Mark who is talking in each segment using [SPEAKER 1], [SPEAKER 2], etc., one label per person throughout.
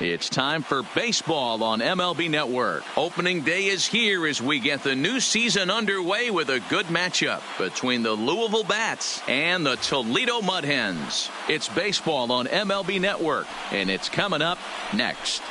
[SPEAKER 1] It's time for baseball on MLB Network. Opening day is here as we get the new season underway with a good matchup between the Louisville Bats and the Toledo Mud Hens. It's baseball on MLB Network, and it's coming up next.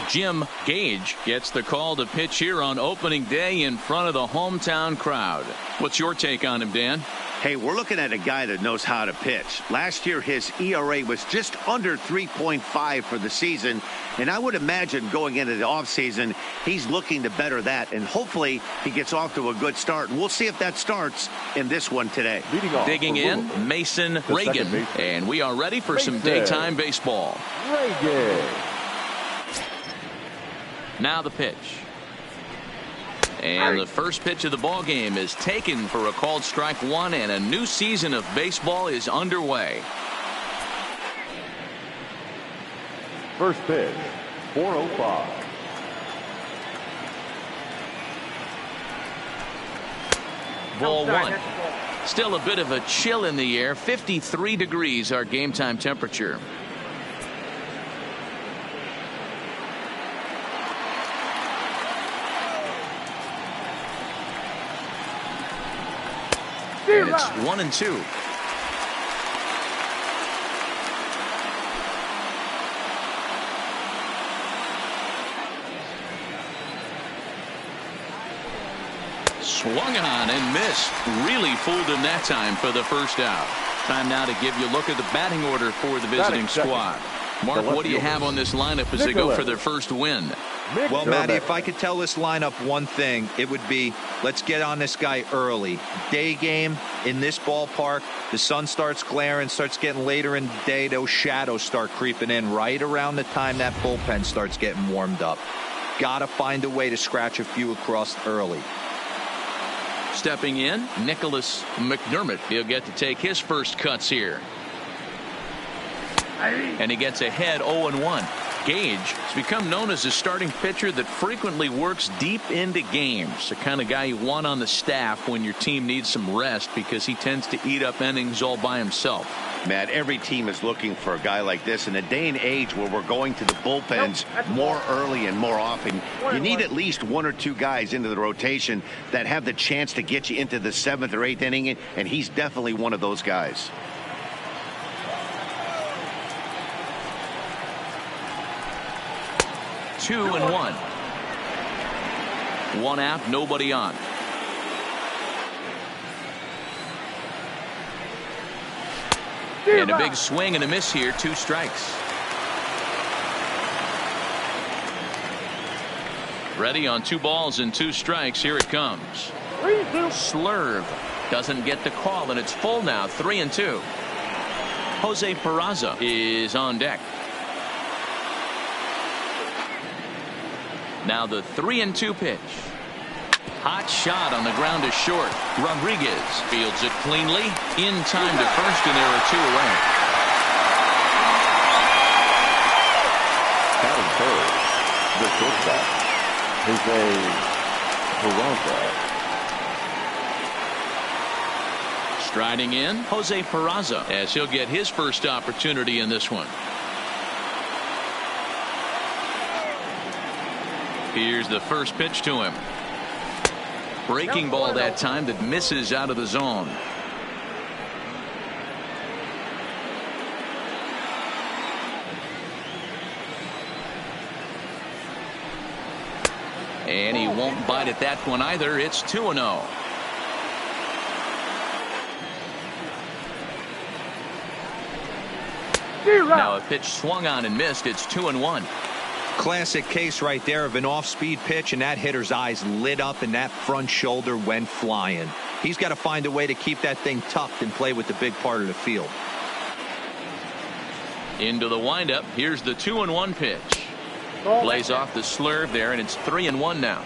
[SPEAKER 1] Jim Gage gets the call to pitch here on opening day in front of the hometown crowd. What's your take on him, Dan?
[SPEAKER 2] Hey, we're looking at a guy that knows how to pitch. Last year, his ERA was just under 3.5 for the season, and I would imagine going into the offseason, he's looking to better that, and hopefully he gets off to a good start. And we'll see if that starts in this one today.
[SPEAKER 1] Digging in, Mason Reagan, and we are ready for some daytime baseball. Now the pitch. And the first pitch of the ball game is taken for a called strike one, and a new season of baseball is underway.
[SPEAKER 3] First pitch, 4:05.
[SPEAKER 1] Ball one. Still a bit of a chill in the air. 53 degrees our game time temperature. And it's 1-2. Swung on and missed. Really fooled him that time for the first out. Time now to give you a look at the batting order for the visiting squad. Mark, what do you have on this lineup as they go for their first win?
[SPEAKER 4] Well, Matty, if I could tell this lineup one thing, it would be let's get on this guy early. Day game in this ballpark, the sun starts glaring, starts getting later in the day. Those shadows start creeping in right around the time that bullpen starts getting warmed up. Got to find a way to scratch a few across early.
[SPEAKER 1] Stepping in, Nicholas McDermott. He'll get to take his first cuts here. And he gets ahead 0-1. Gage has become known as a starting pitcher that frequently works deep into games. The kind of guy you want on the staff when your team needs some rest because he tends to eat up innings all by himself.
[SPEAKER 2] Matt, every team is looking for a guy like this. In a day and age where we're going to the bullpens more early and more often, you need at least one or two guys into the rotation that have the chance to get you into the 7th or 8th inning, and he's definitely one of those guys.
[SPEAKER 1] Two and one. One out, nobody on. And a big swing and a miss here. 2 strikes. Ready on 2 balls and 2 strikes. Here it comes. Slurve doesn't get the call, and it's full now. 3-2. Jose Peraza is on deck. Now the 3-2 pitch. Hot shot on the ground to short. Rodriguez fields it cleanly in time to first, and there are 2 away.
[SPEAKER 3] Batting third, the shortstop, Jose Peraza.
[SPEAKER 1] Striding in, Jose Peraza, as he'll get his first opportunity in this one. Here's the first pitch to him. Breaking ball that time that misses out of the zone. And he won't bite at that one either. It's 2-0. Now a pitch swung on and missed. It's 2-1.
[SPEAKER 4] Classic case right there of an off-speed pitch, and that hitter's eyes lit up and that front shoulder went flying. He's got to find a way to keep that thing tucked and play with the big part of the field.
[SPEAKER 1] Into the windup. Here's the 2-1 pitch. Plays off the slurve there, and it's 3-1 now.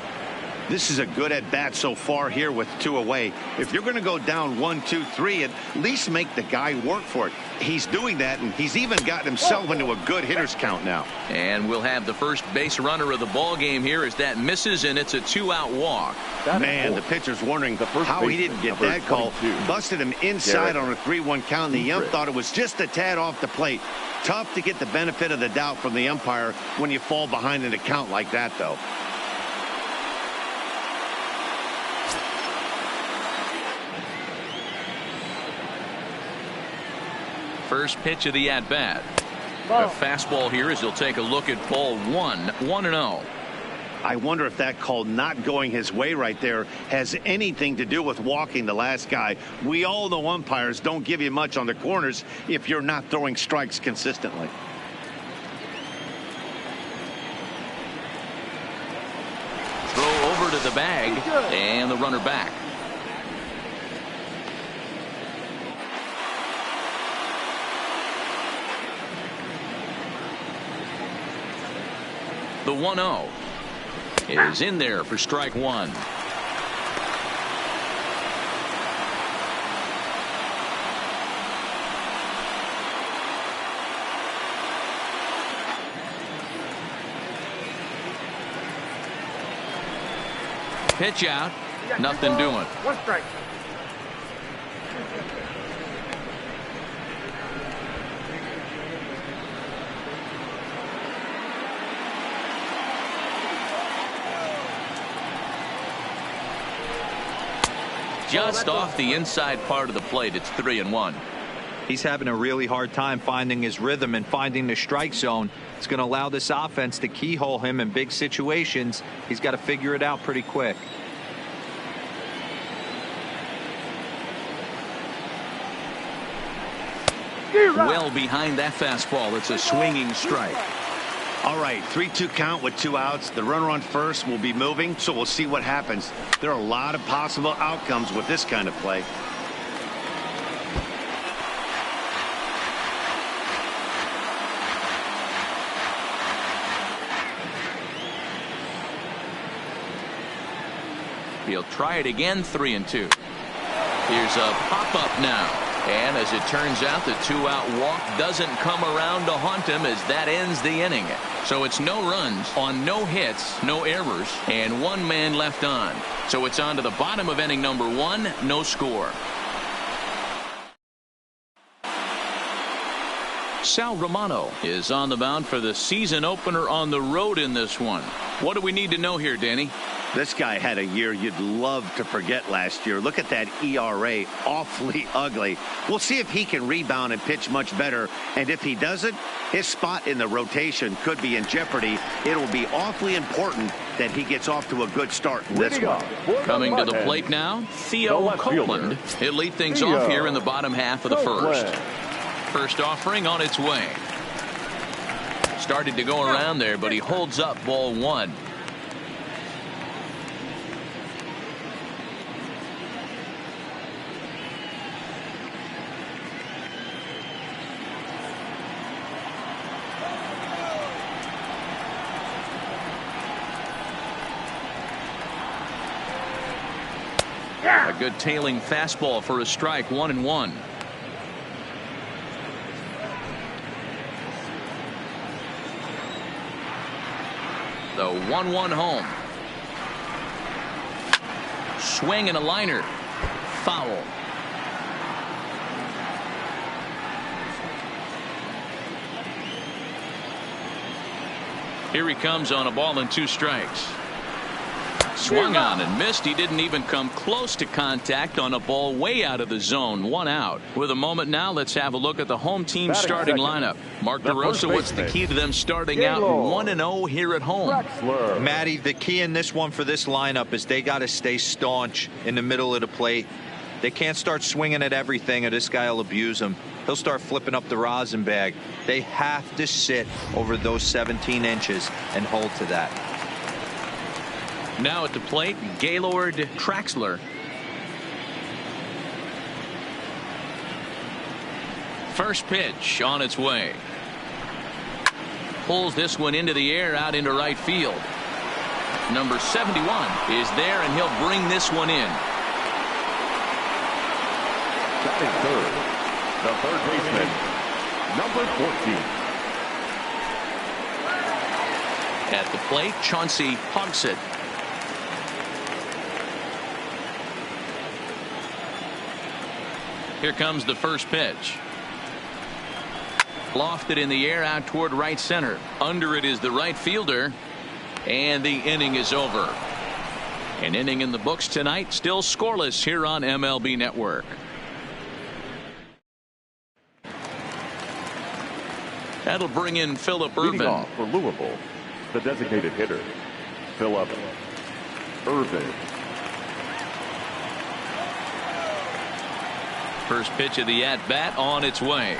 [SPEAKER 2] This is a good at-bat so far here with 2 away. If you're going to go down 1, 2, 3, at least make the guy work for it. He's doing that, and he's even gotten himself into a good hitter's count now.
[SPEAKER 1] And we'll have the first base runner of the ball game here as that misses, and it's a 2-out walk.
[SPEAKER 2] Man, the pitcher's wondering how he didn't get that call. Busted him inside on a 3-1 count, and the ump thought it was just a tad off the plate. Tough to get the benefit of the doubt from the umpire when you fall behind in a count like that, though.
[SPEAKER 1] First pitch of the at-bat. A fastball here as he'll take a look at ball 1, 1-0.
[SPEAKER 2] I wonder if that call not going his way right there has anything to do with walking the last guy. We all know umpires don't give you much on the corners if you're not throwing strikes consistently.
[SPEAKER 1] Throw over to the bag, and the runner back. The 1-0 is in there for strike 1. Pitch out. Nothing doing.
[SPEAKER 5] 1 strike.
[SPEAKER 1] Just off the inside part of the plate. It's 3-1.
[SPEAKER 4] He's having a really hard time finding his rhythm and finding the strike zone. It's going to allow this offense to keyhole him in big situations. He's got to figure it out pretty quick.
[SPEAKER 1] Well behind that fastball. It's a swinging strike.
[SPEAKER 2] All right, 3-2 count with 2 outs. The runner on first will be moving, so we'll see what happens. There are a lot of possible outcomes with this kind of play.
[SPEAKER 1] He'll try it again. 3-2. Here's a pop-up now. And as it turns out, the 2-out walk doesn't come around to haunt him as that ends the inning. So it's no runs on no hits, no errors, and 1 man left on. So it's on to the bottom of inning number 1, no score. Sal Romano is on the mound for the season opener on the road in this one. What do we need to know here, Danny?
[SPEAKER 2] This guy had a year you'd love to forget last year. Look at that ERA, awfully ugly. We'll see if he can rebound and pitch much better. And if he doesn't, his spot in the rotation could be in jeopardy. It'll be awfully important that he gets off to a good start in this one.
[SPEAKER 1] Coming to the plate now, Theo Copeland. He'll lead things off here in the bottom half of the first. First offering on its way. Started to go around there, but he holds up ball 1. A good tailing fastball for a strike. 1-1. The 1-1 home. Swing and a liner. Foul. Here he comes on a ball and 2 strikes. Swung on and missed. He didn't even come close to contact on a ball way out of the zone. 1 out. With a moment now, let's have a look at the home team starting lineup. Mark DeRosa, what's the key to them starting out 1-0 here at home?
[SPEAKER 4] Matty, the key in this one for this lineup is they got to stay staunch in the middle of the plate. They can't start swinging at everything or this guy will abuse them. He'll start flipping up the rosin bag. They have to sit over those 17 inches and hold to that.
[SPEAKER 1] Now at the plate, Gaylord Traxler. First pitch on its way. Pulls this one into the air out into right field. Number 71 is there, and he'll bring this one in.
[SPEAKER 3] Batting third, the third baseman, number 14.
[SPEAKER 1] At the plate, Chauncey Hogsett. Here comes the first pitch. Lofted in the air out toward right center. Under it is the right fielder. And the inning is over. An inning in the books tonight, still scoreless here on MLB Network. That'll bring in Phillip
[SPEAKER 3] Leading
[SPEAKER 1] Ervin.
[SPEAKER 3] off for Louisville, the designated hitter, Phillip Ervin.
[SPEAKER 1] First pitch of the at-bat on its way.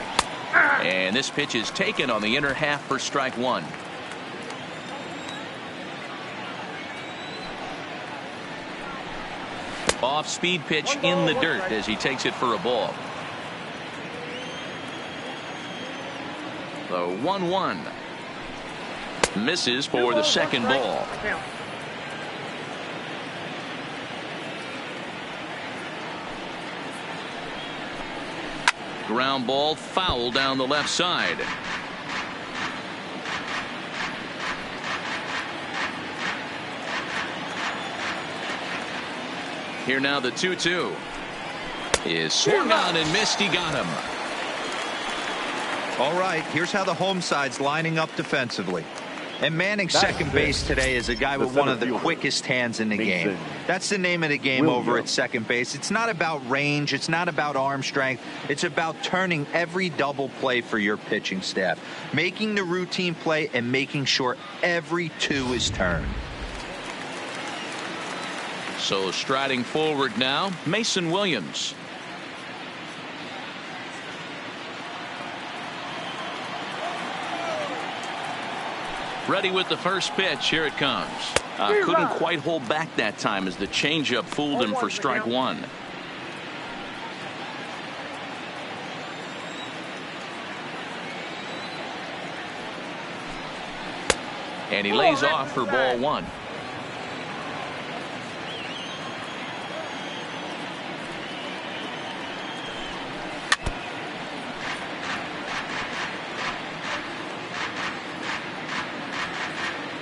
[SPEAKER 1] And this pitch is taken on the inner half for strike one. Off-speed pitch in the dirt as he takes it for a ball. The 1-1. Misses for the second ball. Ground ball foul down the left side. Here now the 2-2 is swung on and missed. He got him.
[SPEAKER 4] All right, here's how the home side's lining up defensively. And manning second base today is a guy with one of the quickest hands in the game. That's the name of the game over at second base. It's not about range. It's not about arm strength. It's about turning every double play for your pitching staff, making the routine play and making sure every two is turned.
[SPEAKER 1] So striding forward now, Mason Williams. Ready with the first pitch. Here it comes. Couldn't quite hold back that time as the changeup fooled him for strike one. And he lays off for ball one.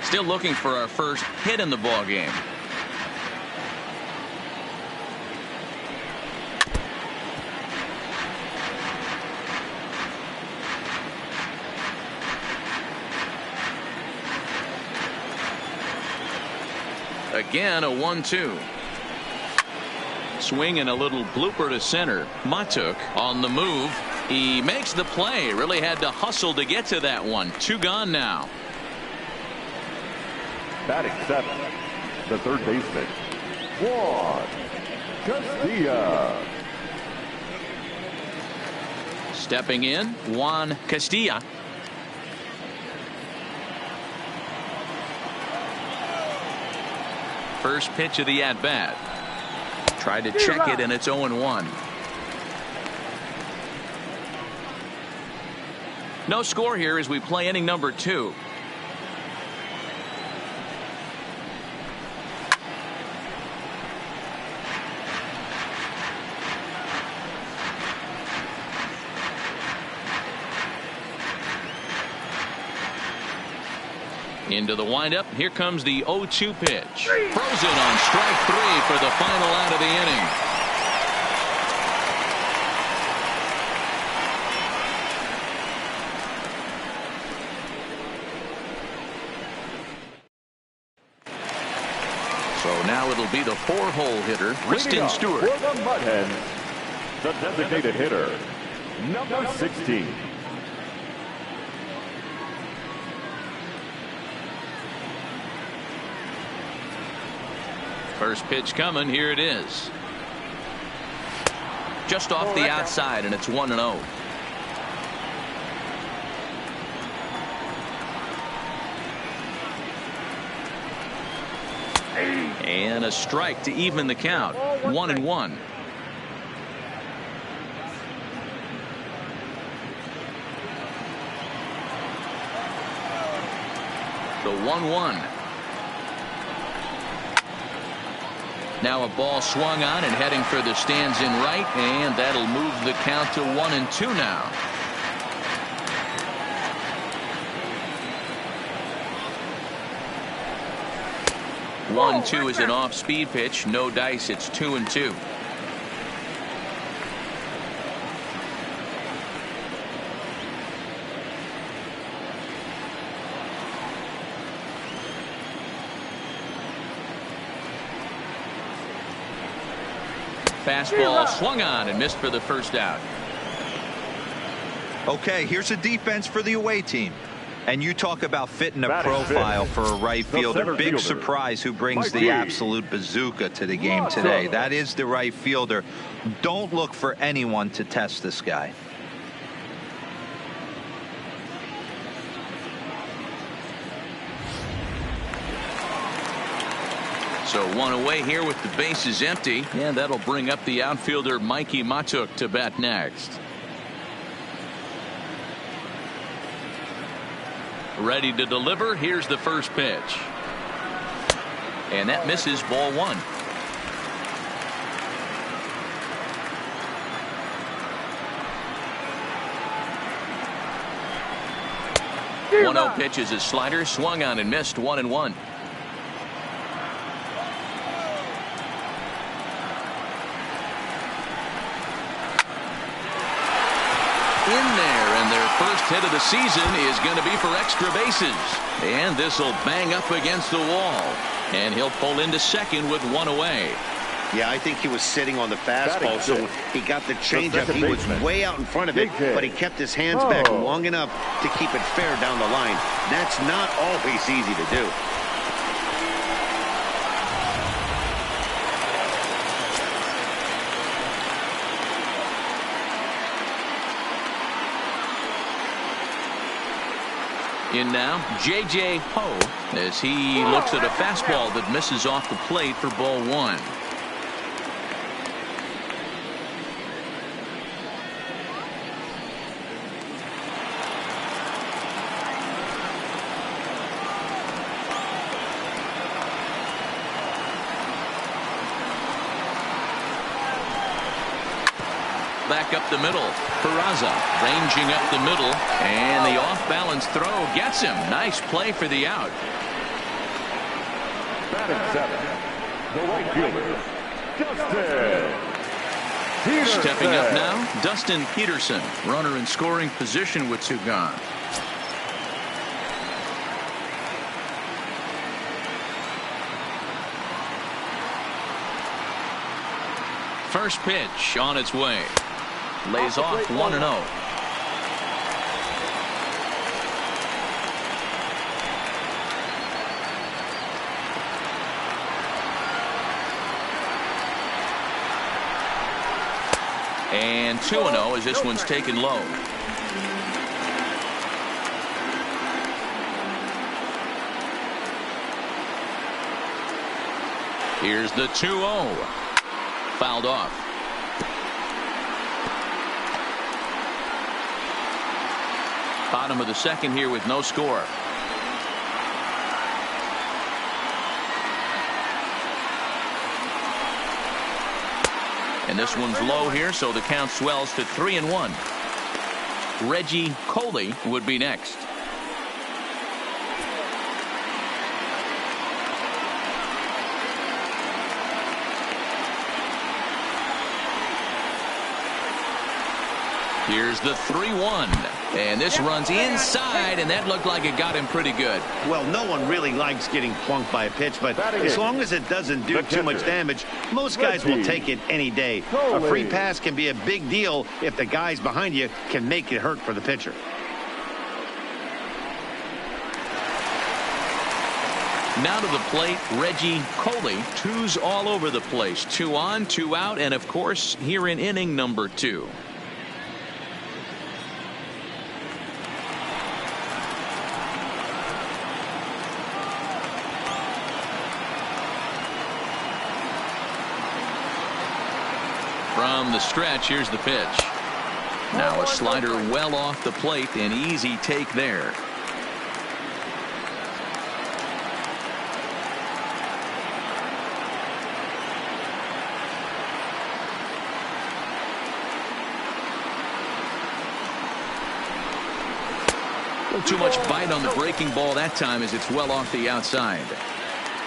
[SPEAKER 1] Still looking for our first hit in the ball game. Again, a 1-2. Swing and a little blooper to center. Matuk on the move. He makes the play. Really had to hustle to get to that one. Two gone now.
[SPEAKER 3] Batting seventh, the third baseman, Juan Castilla.
[SPEAKER 1] Stepping in, Juan Castilla. First pitch of the at-bat. Tried to check it, and it's 0-1. No score here as we play inning number 2. Into the windup. Here comes the 0-2 pitch. Frozen on strike 3 for the final out of the inning. So now it'll be the 4-hole hitter, Kristen Stewart.
[SPEAKER 3] For the Mud Hens, the designated hitter, number 16.
[SPEAKER 1] First pitch coming. Here it is. Just off the outside, and it's 1-0. And a strike to even the count. 1-1. The 1-1. Now a ball swung on and heading for the stands in right, and that'll move the count to 1-2 now. One, two is an off-speed pitch. No dice. It's 2-2. Fastball swung on and missed for the first out.
[SPEAKER 4] Okay, here's a defense for the away team. And you talk about fitting a profile for a right fielder. Big surprise who brings the absolute bazooka to the game today. That is the right fielder. Don't look for anyone to test this guy.
[SPEAKER 1] So one away here with the bases empty, and that'll bring up the outfielder Mikey Matuk to bat next. Ready to deliver. Here's the first pitch. And that misses, ball one. One 1-0 pitch is a slider, swung on and missed, 1-1. First hit of the season is going to be for extra bases. And this will bang up against the wall. And he'll pull into second with one away.
[SPEAKER 2] Yeah, I think he was sitting on the fastball, so he got the changeup. He was way out in front of it, but he kept his hands back long enough to keep it fair down the line. That's not always easy to do.
[SPEAKER 1] In now, J.J. Ho, as he looks at a fastball that misses off the plate for ball one. Back up the middle. Peraza ranging up the middle, and the off-balance throw gets him. Nice play for the out.
[SPEAKER 3] Batting seven, the right fielder, Dustin Peterson.
[SPEAKER 1] Stepping up now, Dustin Peterson, runner in scoring position with two gone. First pitch on its way. Lays off 1-0. And 2-0 as this one's taken low. Here's the 2-0. Fouled off. Bottom of the second here with no score. And this one's low here, so the count swells to 3-1. Reggie Coley would be next. Here's the 3-1. And this runs inside, and that looked like it got him pretty good.
[SPEAKER 2] Well, no one really likes getting plunked by a pitch, but as long as it doesn't do too much damage, most guys will take it any day. A free pass can be a big deal if the guys behind you can make it hurt for the pitcher.
[SPEAKER 1] Now to the plate, Reggie Coley. Twos all over the place. 2 on, 2 out, and of course, here in inning number 2. From the stretch, here's the pitch. Now a slider well off the plate, an easy take there. little too much bite on the breaking ball that time as it's well off the outside.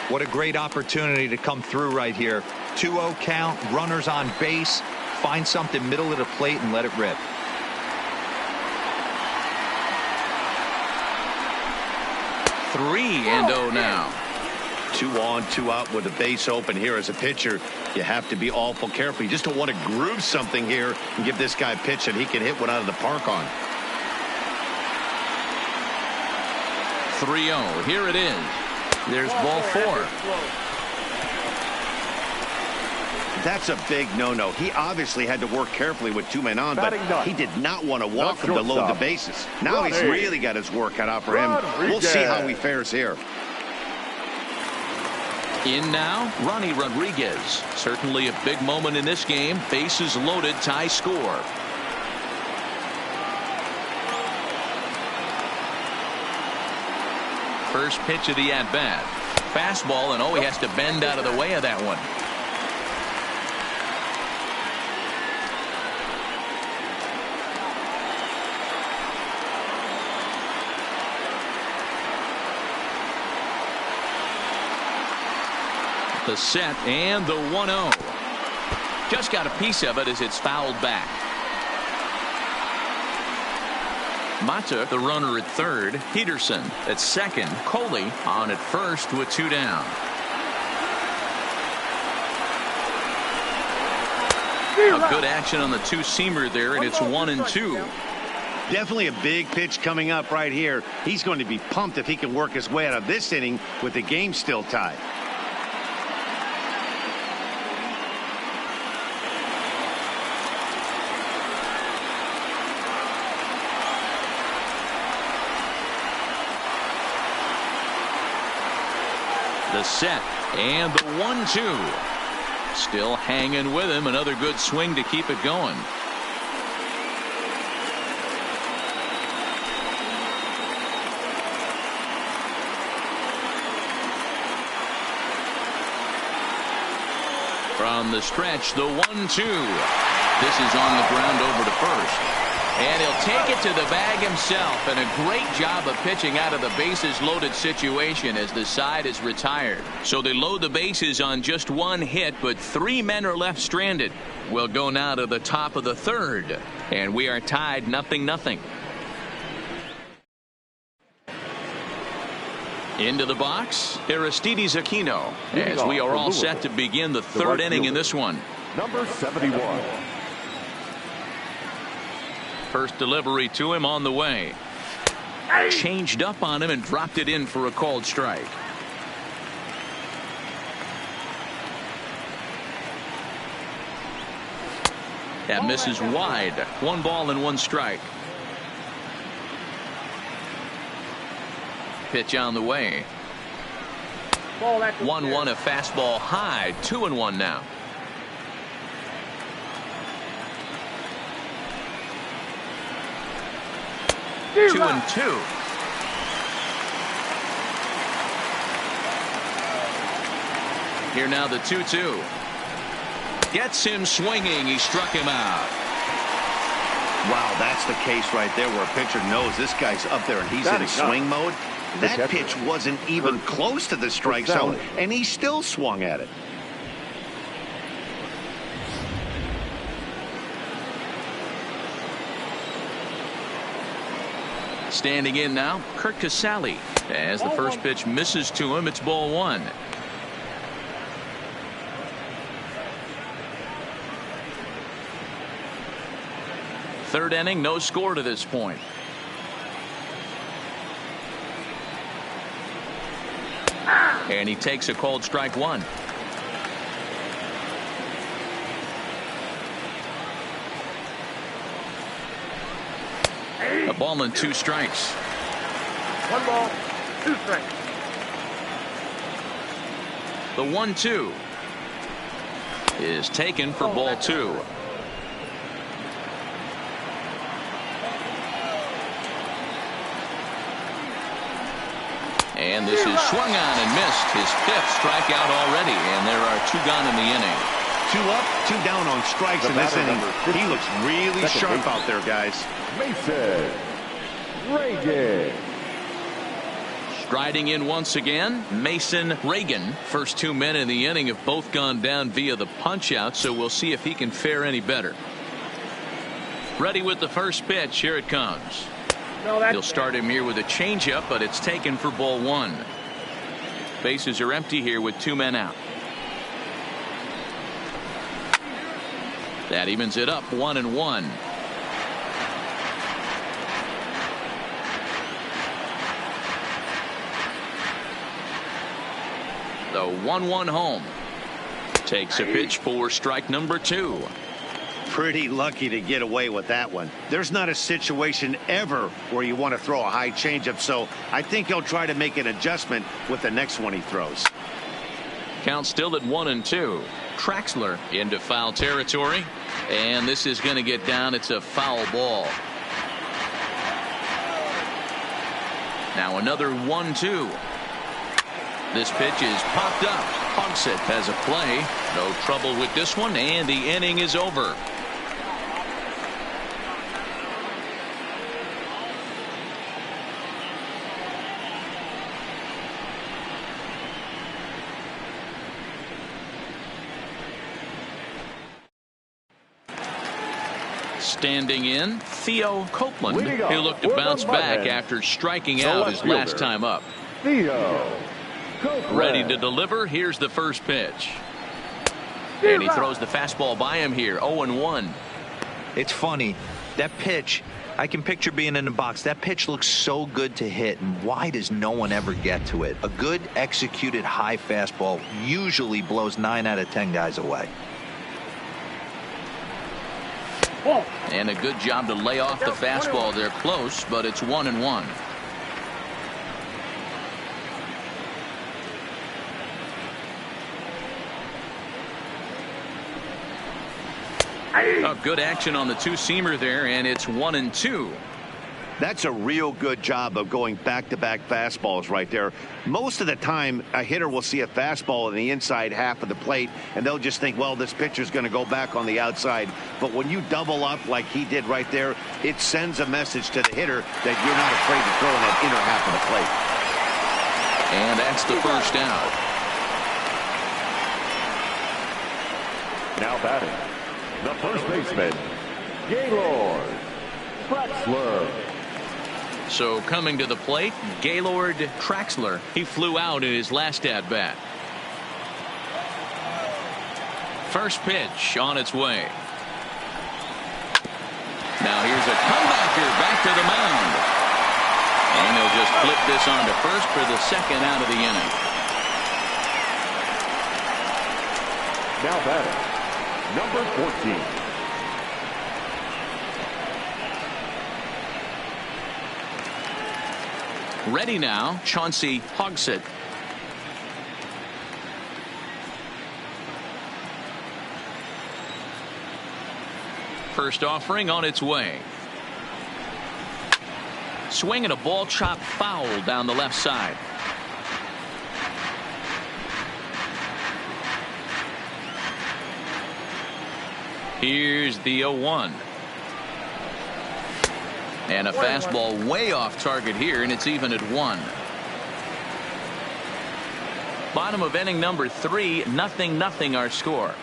[SPEAKER 4] What a great opportunity to come through right here. 2-0 count, runners on base. Find something middle of the plate and let it rip.
[SPEAKER 1] Three and 0 now.
[SPEAKER 2] 2 on, 2 out with the base open here as a pitcher. You have to be awful careful. You just don't want to groove something here and give this guy a pitch that he can hit one out of the park on.
[SPEAKER 1] 3-0. Here it is. There's ball 4.
[SPEAKER 2] That's a big no-no. He obviously had to work carefully with 2 men on, but he did not want to walk him to load the bases. Now he's really got his work cut out for him. We'll see how he fares here.
[SPEAKER 1] In now, Ronnie Rodriguez. Certainly a big moment in this game. Bases loaded, tie score. First pitch of the at-bat. Fastball, and he has to bend out of the way of that one. The set and the 1-0. Just got a piece of it as it's fouled back. Mata, the runner at third. Peterson at second. Coley on at first with 2 down. A good action on the 2-seamer there, and it's 1-2.
[SPEAKER 2] Definitely a big pitch coming up right here. He's going to be pumped if he can work his way out of this inning with the game still tied.
[SPEAKER 1] The set and the 1-2. Still hanging with him. Another good swing to keep it going. From the stretch, the 1-2. This is on the ground over to first. And he'll take it to the bag himself, and a great job of pitching out of the bases loaded situation as the side is retired. So they load the bases on just 1 hit, but 3 men are left stranded. We'll go now to the top of the 3rd, and we are tied 0-0. Into the box, Aristides Aquino, as we are all set to begin the 3rd inning in this one.
[SPEAKER 3] Number 71.
[SPEAKER 1] First delivery to him on the way. Changed up on him and dropped it in for a called strike. That misses wide. 1 ball and 1 strike. Pitch on the way. 1-1, a fastball high. 2-1 now. Two and 2. Here now the 2-2. Gets him swinging. He struck him out.
[SPEAKER 2] Wow, that's the case right there where a pitcher knows this guy's up there and he's in swing mode. That pitch wasn't even close to the strike zone, and he still swung at it.
[SPEAKER 1] Standing in now, Kurt Casale. As the first pitch misses to him, it's ball 1. Third inning, no score to this point. And he takes a called strike 1. A ball and 2 strikes.
[SPEAKER 5] 1 ball, 2 strikes.
[SPEAKER 1] The 1-2 is taken for ball 2. And this is swung on and missed. His 5th strikeout already, and there are 2 gone in the inning.
[SPEAKER 2] 2 up, 2 down on strikes in this inning. He looks really sharp out there, guys.
[SPEAKER 3] Mason. Reagan.
[SPEAKER 1] Striding in once again, Mason Reagan. First 2 men in the inning have both gone down via the punch out, so we'll see if he can fare any better. Ready with the first pitch. Here it comes. He'll start him here with a changeup, but it's taken for ball 1. Bases are empty here with 2 men out. That evens it up 1-1. The 1-1 home. Takes a pitch for strike number 2.
[SPEAKER 2] Pretty lucky to get away with that one. There's not a situation ever where you want to throw a high changeup, so I think he'll try to make an adjustment with the next one he throws.
[SPEAKER 1] Count still at 1-2. Traxler into foul territory, and this is going to get down. It's a foul ball. Now another 1-2. This pitch is popped up. Hogsett has a play. No trouble with this one, and the inning is over. Standing in, Theo Copeland, who looked to bounce back after striking out his last time up.
[SPEAKER 3] Theo Copeland.
[SPEAKER 1] Ready to deliver. Here's the first pitch. And he throws the fastball by him here. 0-1.
[SPEAKER 4] It's funny. That pitch, I can picture being in the box. That pitch looks so good to hit, and why does no one ever get to it? A good executed high fastball usually blows 9 out of 10 guys away.
[SPEAKER 1] And a good job to lay off the fastball there close, but it's 1-1. Oh, good action on the two-seamer there, and it's 1-2.
[SPEAKER 2] That's a real good job of going back-to-back fastballs right there. Most of the time, a hitter will see a fastball in the inside half of the plate, and they'll just think, well, this pitcher's going to go back on the outside. But when you double up like he did right there, it sends a message to the hitter that you're not afraid to throw in that inner half of the plate.
[SPEAKER 1] And that's the first out.
[SPEAKER 3] Now batting, the first baseman, Gaylord Traxler.
[SPEAKER 1] So coming to the plate, Gaylord Traxler. He flew out in his last at-bat. First pitch on its way. Now here's a comebacker back to the mound. And he'll just flip this on to first for the second out of the inning.
[SPEAKER 3] Now batting, number 14.
[SPEAKER 1] Ready now, Chauncey Hogsett. First offering on its way. Swing and a ball chopped foul down the left side. Here's the 0-1. And a fastball way off target here, and it's even at 1. Bottom of inning number 3, 0-0 our score.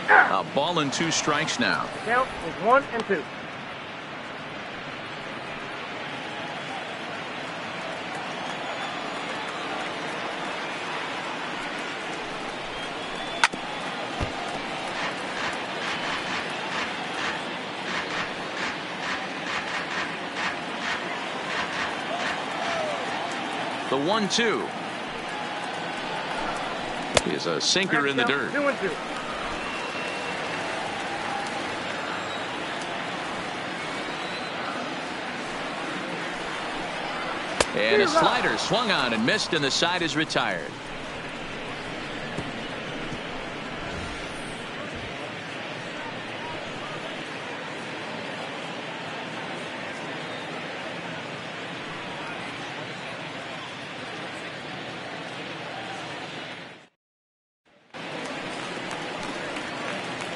[SPEAKER 1] A ball and 2 strikes now.
[SPEAKER 5] Count is 1-2.
[SPEAKER 1] The 1-2 is a sinker in the dirt.
[SPEAKER 5] 2-2.
[SPEAKER 1] And a slider swung on and missed, and the side is retired.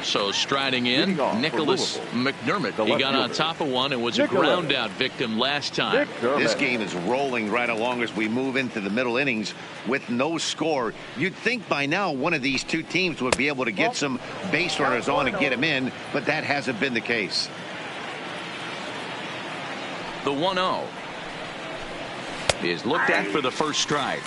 [SPEAKER 1] So striding in,
[SPEAKER 3] Leading off for
[SPEAKER 1] Nicholas
[SPEAKER 3] Louisville,
[SPEAKER 1] McDermott.
[SPEAKER 3] the
[SPEAKER 1] He
[SPEAKER 3] left
[SPEAKER 1] got on
[SPEAKER 3] fielder.
[SPEAKER 1] top of one and was a
[SPEAKER 3] Nicholas.
[SPEAKER 1] ground out victim last time.
[SPEAKER 2] This game is rolling right along as we move into the middle innings with no score. You'd think by now one of these two teams would be able to get some base runners on and get them in, but that hasn't been the case.
[SPEAKER 1] The 1-0 is looked at for the first strike.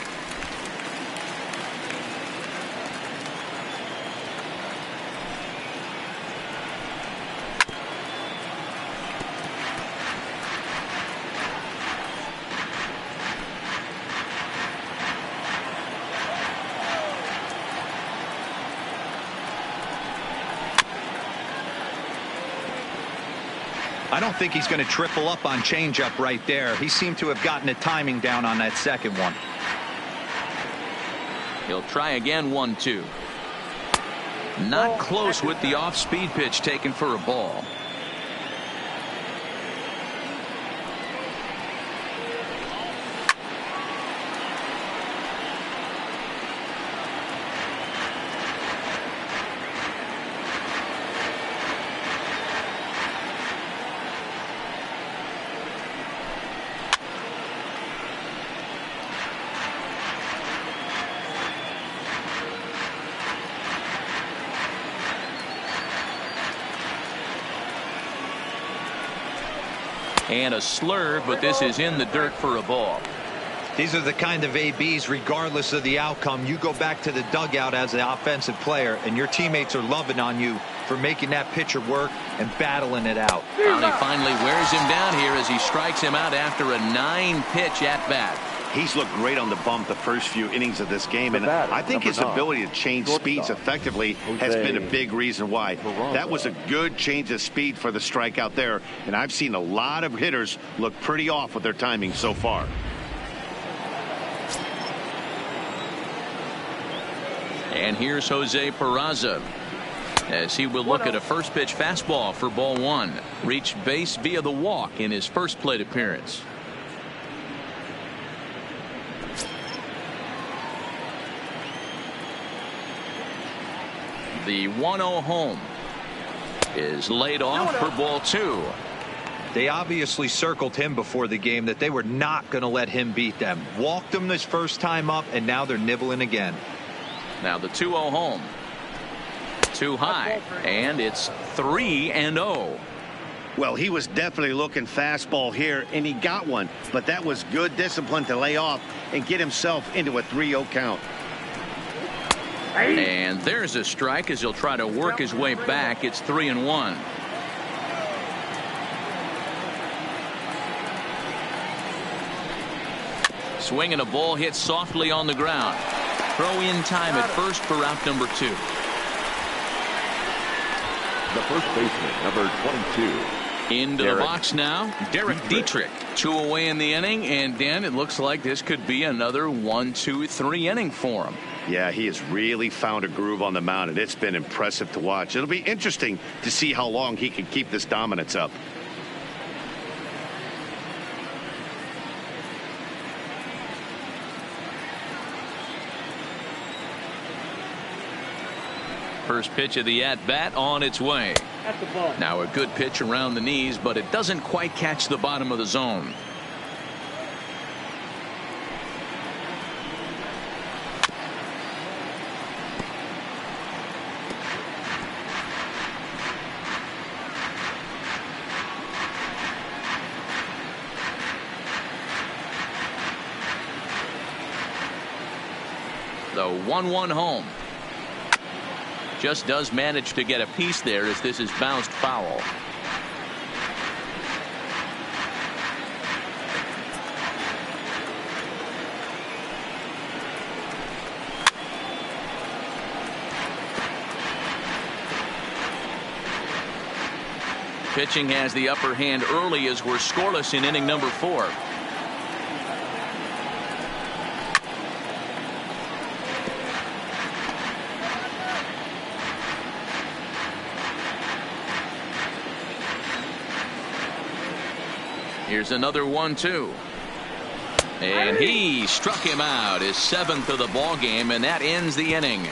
[SPEAKER 4] I don't think he's going to triple up on changeup right there. He seemed to have gotten the timing down on that second one.
[SPEAKER 1] He'll try again. 1-2. Not close with the off-speed pitch taken for a ball. And a slurve, but this is in the dirt for a ball.
[SPEAKER 4] These are the kind of ABs, regardless of the outcome. You go back to the dugout as an offensive player, and your teammates are loving on you for making that pitcher work and battling it out.
[SPEAKER 1] Downey finally wears him down here as he strikes him out after a 9-pitch at bat.
[SPEAKER 2] He's looked great on the bump the first few innings of this game, and I think his ability to change speeds effectively has been a big reason why. That was a good change of speed for the strikeout there, and I've seen a lot of hitters look pretty off with their timing so far.
[SPEAKER 1] And here's Jose Peraza as he will look at a first pitch fastball for ball one. Reached base via the walk in his first plate appearance. The 1-0 home is laid off for ball two.
[SPEAKER 4] They obviously circled him before the game that they were not going to let him beat them. Walked him this first time up, and now they're nibbling again.
[SPEAKER 1] Now the 2-0 home. Too high, and it's 3-0.
[SPEAKER 2] Well, he was definitely looking fastball here, and he got one, but that was good discipline to lay off and get himself into a 3-0 count.
[SPEAKER 1] And there's a strike as he'll try to work his way back. It's 3-1. Swing and a ball hit softly on the ground. Throw in time at first for out number 2.
[SPEAKER 3] The first baseman, number 22.
[SPEAKER 1] Into the box now, Derek Dietrich. 2 away in the inning, and Dan, it looks like this could be another 1-2-3 inning for him.
[SPEAKER 2] Yeah, he has really found a groove on the mound, and it's been impressive to watch. It'll be interesting to see how long he can keep this dominance up.
[SPEAKER 1] First pitch of the at-bat on its way. Now a good pitch around the knees, but it doesn't quite catch the bottom of the zone. The 1-1 home. Just does manage to get a piece there as this is bounced foul. Pitching has the upper hand early as we're scoreless in inning number 4. Here's another 1-2. And he struck him out, his 7th of the ball game, and that ends the inning.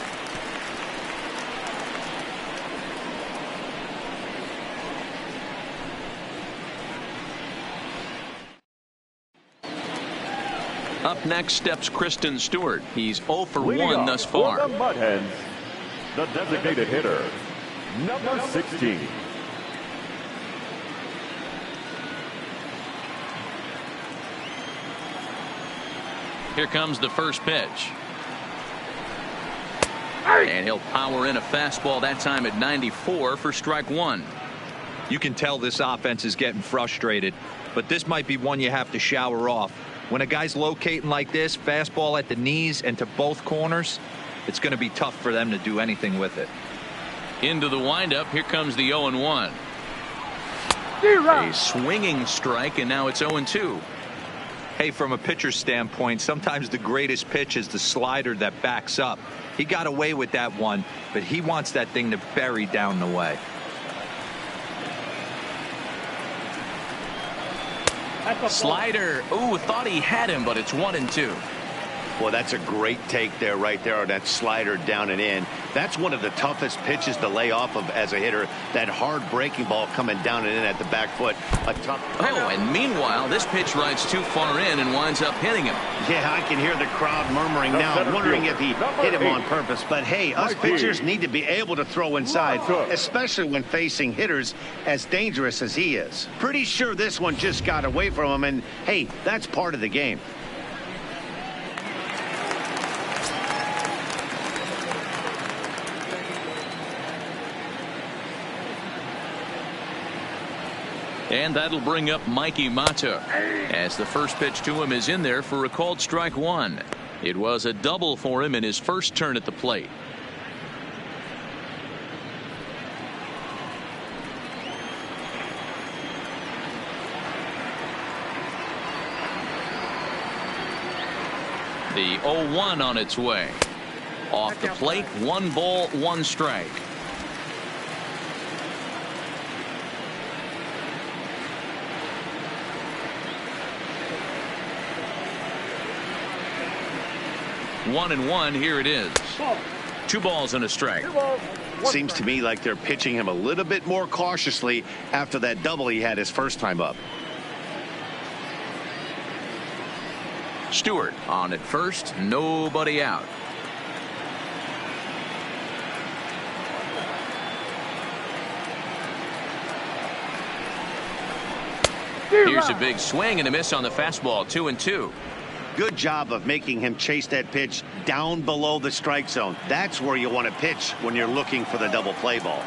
[SPEAKER 1] Up next steps Kristen Stewart. He's 0 for
[SPEAKER 3] Leading
[SPEAKER 1] 1
[SPEAKER 3] off
[SPEAKER 1] thus
[SPEAKER 3] for
[SPEAKER 1] far.
[SPEAKER 3] the Mud Hens, the designated hitter, number 16.
[SPEAKER 1] Here comes the first pitch. And he'll power in a fastball that time at 94 for strike one.
[SPEAKER 4] You can tell this offense is getting frustrated, but this might be one you have to shower off. When a guy's locating like this, fastball at the knees and to both corners, it's going to be tough for them to do anything with it.
[SPEAKER 1] Into the windup. Here comes the 0-1. A swinging strike, and now it's 0-2.
[SPEAKER 4] Hey, from a pitcher's standpoint, sometimes the greatest pitch is the slider that backs up. He got away with that one, but he wants that thing to bury down the way.
[SPEAKER 1] Slider. Ooh, thought he had him, but it's 1-2.
[SPEAKER 2] Well, that's a great take there, right there, on that slider down and in. That's one of the toughest pitches to lay off of as a hitter. That hard breaking ball coming down and in at the back foot. A tough.
[SPEAKER 1] Oh, and meanwhile, this pitch rides too far in and winds up hitting him.
[SPEAKER 2] Yeah, I can hear the crowd murmuring now, wondering if he hit him on purpose. But hey, us pitchers need to be able to throw inside, especially when facing hitters as dangerous as he is. Pretty sure this one just got away from him, and hey, that's part of the game.
[SPEAKER 1] And that'll bring up Mikey Mata, as the first pitch to him is in there for a called strike one. It was a double for him in his first turn at the plate. The 0-1 on its way. Off the plate, 1 ball, 1 strike. One and one. Here it is. 2 balls and a strike.
[SPEAKER 2] Seems to me like they're pitching him a little bit more cautiously after that double he had his first time up.
[SPEAKER 1] Stewart on at first, nobody out. Here's a big swing and a miss on the fastball. 2-2.
[SPEAKER 2] Good job of making him chase that pitch down below the strike zone. That's where you want to pitch when you're looking for the double play ball.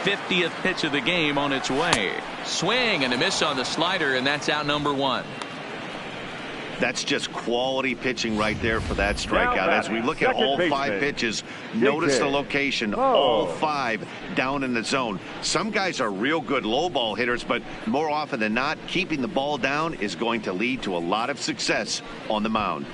[SPEAKER 1] '50th pitch of the game on its way. Swing and a miss on the slider, and that's out number 1.
[SPEAKER 2] That's just quality pitching right there for that strikeout. As we look at all 5 pitches, notice the location, all 5 down in the zone. Some guys are real good low ball hitters, but more often than not, keeping the ball down is going to lead to a lot of success on the mound.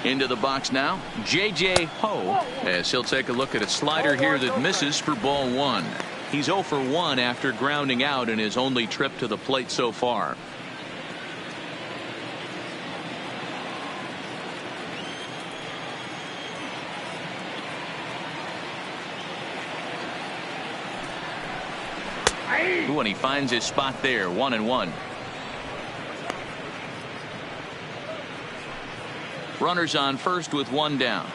[SPEAKER 1] Into the box now, J.J. Ho, as he'll take a look at a slider here that misses for ball 1. He's 0 for 1 after grounding out in his only trip to the plate so far. Ooh, and he finds his spot there, 1-1. Runners on first with 1 down.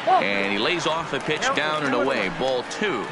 [SPEAKER 1] And he lays off a pitch down and away. Ball 2.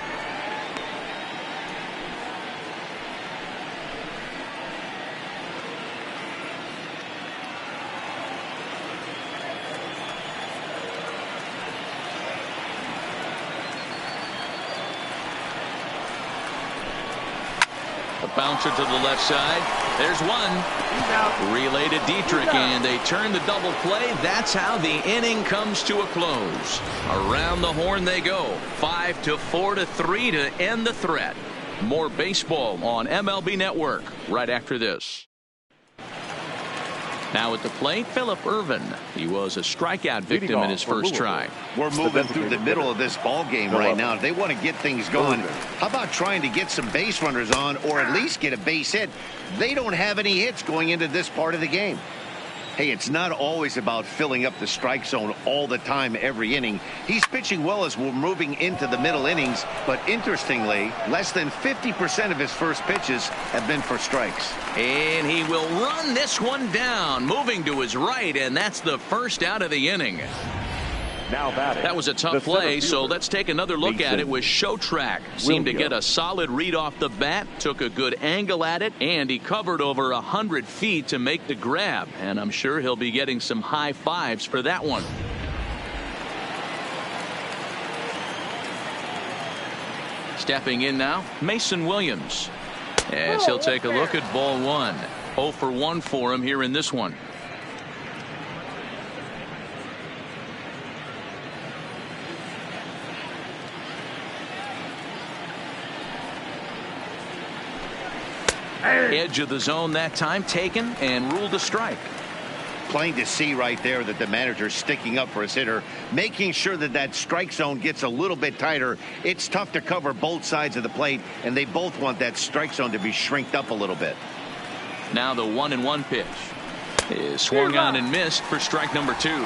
[SPEAKER 1] Bouncer to the left side. There's one. Relay to Dietrich, and they turn the double play. That's how the inning comes to a close. Around the horn they go. 5-4-3 to end the threat. More baseball on MLB Network right after this. Now at the plate, Phillip Ervin. He was a strikeout victim in his first try.
[SPEAKER 2] We're moving through the middle of this ball game right now. If they want to get things going, how about trying to get some base runners on or at least get a base hit? They don't have any hits going into this part of the game. Hey, it's not always about filling up the strike zone all the time every inning. He's pitching well as we're moving into the middle innings, but interestingly, less than 50% of his first pitches have been for strikes.
[SPEAKER 1] And he will run this one down, moving to his right, and that's the first out of the inning.
[SPEAKER 3] Now batting.
[SPEAKER 1] That was a tough play, so let's take another look at it with Showtrack. Seemed to get a solid read off the bat, took a good angle at it, and he covered over 100 feet to make the grab. And I'm sure he'll be getting some high fives for that one. Stepping in now, Mason Williams. As he'll take a look at ball one. 0 for 1 for him here in this one. Edge of the zone that time taken and ruled a strike.
[SPEAKER 2] Plain to see right there that the manager's sticking up for his hitter, making sure that that strike zone gets a little bit tighter. It's tough to cover both sides of the plate, and they both want that strike zone to be shrinked up a little bit.
[SPEAKER 1] Now the 1-1 pitch is swung on and missed for strike number 2.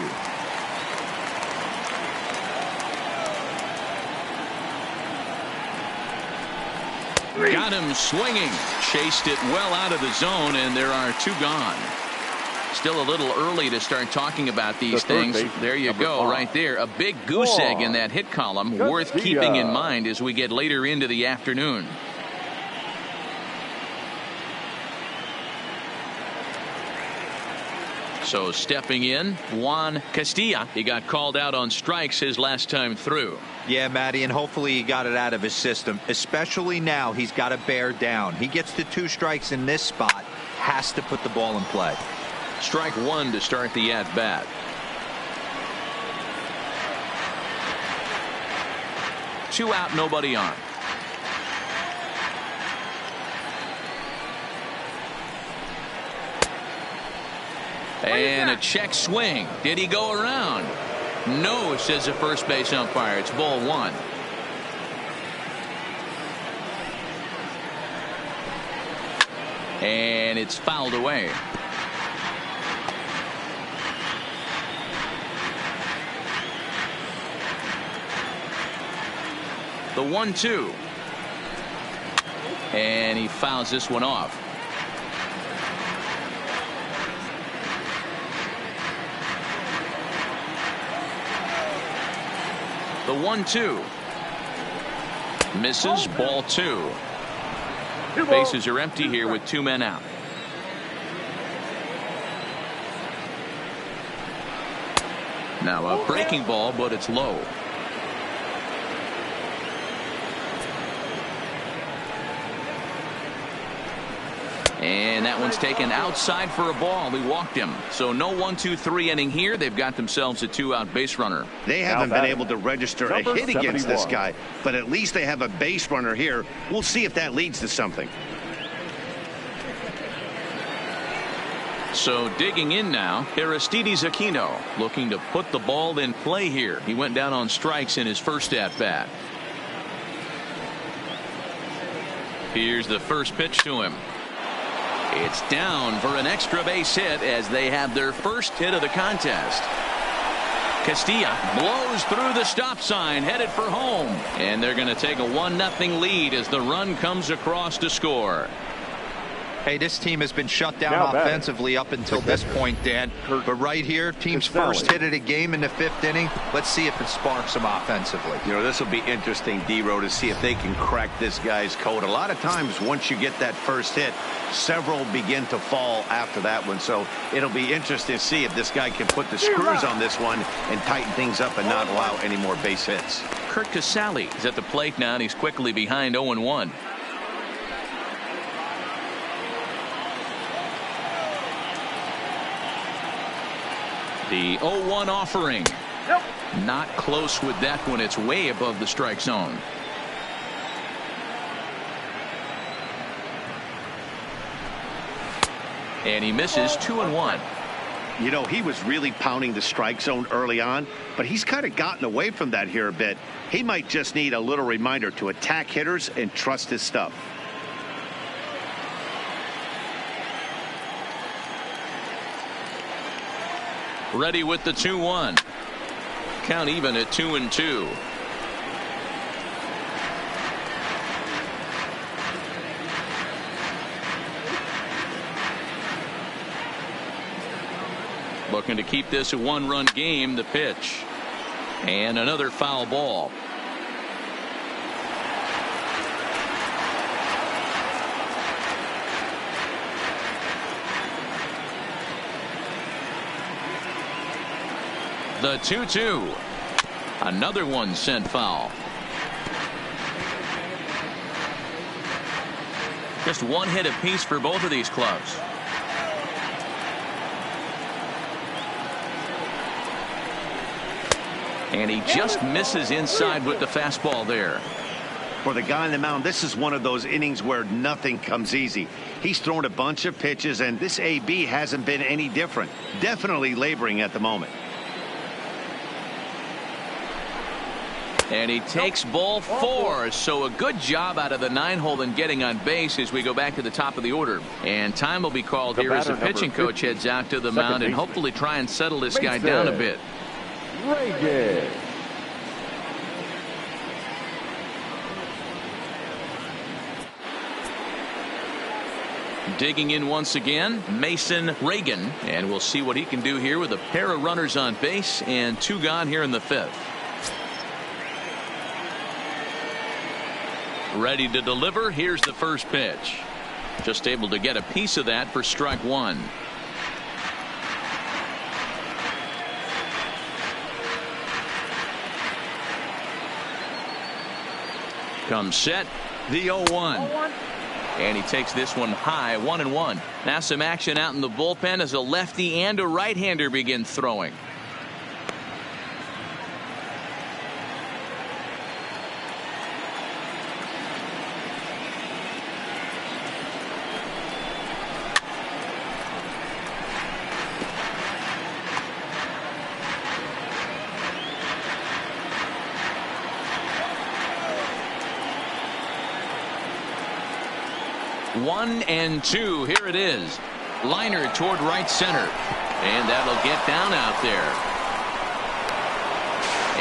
[SPEAKER 1] Got him swinging. Chased it well out of the zone, and there are 2 gone. Still a little early to start talking about these things. There you go, right there. A big goose egg in that hit column, worth keeping in mind as we get later into the afternoon. So stepping in, Juan Castilla. He got called out on strikes his last time through.
[SPEAKER 4] Yeah, Matty, and hopefully he got it out of his system. Especially now, he's got to bear down. He gets to 2 strikes in this spot, has to put the ball in play.
[SPEAKER 1] Strike 1 to start the at-bat. Two out, nobody on. And a check swing. Did he go around? No, says the first base umpire. It's ball 1. And it's fouled away. The 1-2. And he fouls this one off. The 1-2. Misses, ball 2. Bases are empty here with 2 men out. Now a breaking ball, but it's low. And that one's taken outside for a ball. He walked him. So no 1-2-3 inning here. They've got themselves a 2-out base runner.
[SPEAKER 2] They haven't been able to register a hit against this guy, but at least they have a base runner here. We'll see if that leads to something.
[SPEAKER 1] So digging in now, Aristides Aquino looking to put the ball in play here. He went down on strikes in his first at bat. Here's the first pitch to him. It's down for an extra base hit as they have their first hit of the contest. Castilla blows through the stop sign, headed for home, and they're going to take a 1-0 lead as the run comes across to score.
[SPEAKER 4] Hey, this team has been shut down offensively up until this point, Dan. But right here, team's first hit of the game in the 5th inning. Let's see if it sparks them offensively.
[SPEAKER 2] You know, this will be interesting, D-Row, to see if they can crack this guy's code. A lot of times, once you get that first hit, several begin to fall after that one. So it'll be interesting to see if this guy can put the screws on this one and tighten things up and not allow any more base hits.
[SPEAKER 1] Kurt Casale is at the plate now, and he's quickly behind 0-1. The 0-1 offering. Not close with that one. It's way above the strike zone. And he misses 2-1.
[SPEAKER 2] You know, he was really pounding the strike zone early on, but he's kind of gotten away from that here a bit. He might just need a little reminder to attack hitters and trust his stuff.
[SPEAKER 1] Ready with the 2-1. Count even at 2-2. Looking to keep this a one-run game. The pitch. And another foul ball. The 2-2. Another one sent foul. Just one hit apiece for both of these clubs. And he just misses inside with the fastball there.
[SPEAKER 2] For the guy on the mound, this is one of those innings where nothing comes easy. He's thrown a bunch of pitches, and this AB hasn't been any different. Definitely laboring at the moment.
[SPEAKER 1] And he takes ball 4. So a good job out of the 9-hole in getting on base as we go back to the top of the order. And time will be called here as the pitching coach heads out to the mound and hopefully try and settle this guy down a bit.
[SPEAKER 3] Reagan.
[SPEAKER 1] Digging in once again, Mason Reagan, and we'll see what he can do here with a pair of runners on base and 2 gone here in the 5th. Ready to deliver. Here's the first pitch. Just able to get a piece of that for strike 1. Comes set. The 0-1. And he takes this one high, 1-1. Now some action out in the bullpen as a lefty and a right-hander begin throwing. One and 2. Here it is. Liner toward right center. And that'll get down out there.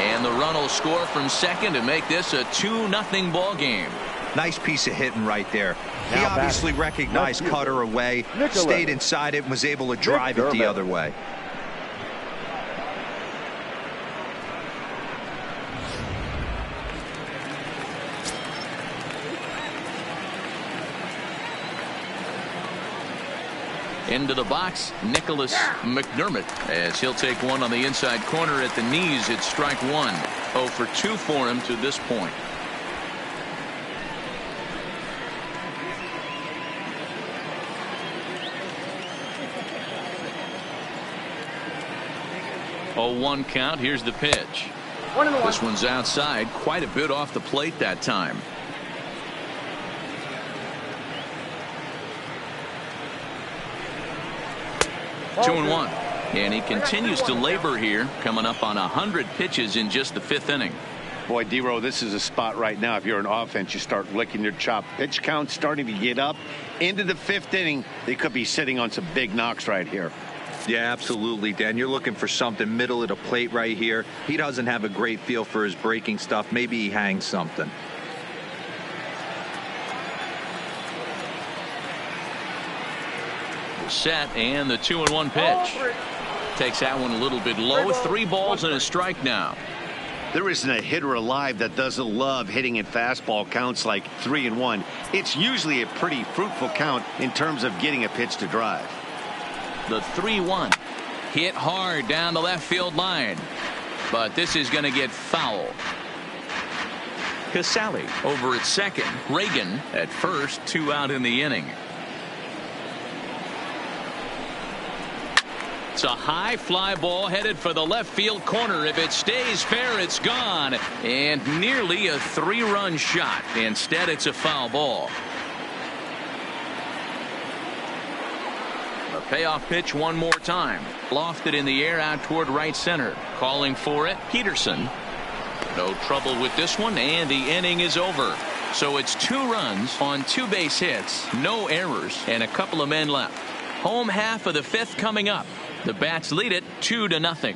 [SPEAKER 1] And the run will score from second to make this a 2-0 ball game.
[SPEAKER 4] Nice piece of hitting right there. He
[SPEAKER 3] Now
[SPEAKER 4] obviously
[SPEAKER 3] batting.
[SPEAKER 4] recognized
[SPEAKER 3] No
[SPEAKER 4] Cutter away,
[SPEAKER 3] Nicholas.
[SPEAKER 4] stayed inside it, and was able to drive it the other way.
[SPEAKER 1] Into the box, Nicholas McDermott, as he'll take one on the inside corner at the knees. It's strike 1. 0 for 2 for him to this point. Oh, 1 count. Here's the pitch. This one's outside, quite a bit off the plate that time. Two and 1. And he continues to labor here, coming up on 100 pitches in just the 5th inning.
[SPEAKER 2] Boy, D-Row, this is a spot right now. If you're an offense, you start licking your chop. Pitch count starting to get up into the 5th inning. They could be sitting on some big knocks right here.
[SPEAKER 4] Yeah, absolutely, Dan. You're looking for something middle of the plate right here. He doesn't have a great feel for his breaking stuff. Maybe he hangs something.
[SPEAKER 1] Set, and the 2-1 pitch. Takes that one a little bit low. 3 balls and a strike now.
[SPEAKER 2] There isn't a hitter alive that doesn't love hitting in fastball counts like 3-1. It's usually a pretty fruitful count in terms of getting a pitch to drive.
[SPEAKER 1] The 3-1 hit hard down the left field line, but this is going to get foul. Casale over at second. Reagan at first. 2 out in the inning. It's a high fly ball headed for the left field corner. If it stays fair, it's gone. And nearly a 3-run shot. Instead, it's a foul ball. A payoff pitch one more time. Lofted in the air out toward right center. Calling for it, Peterson. No trouble with this one, and the inning is over. So it's 2 runs on 2 base hits, no errors, and a couple of men left. Home half of the 5th coming up. The Bats lead it 2-0.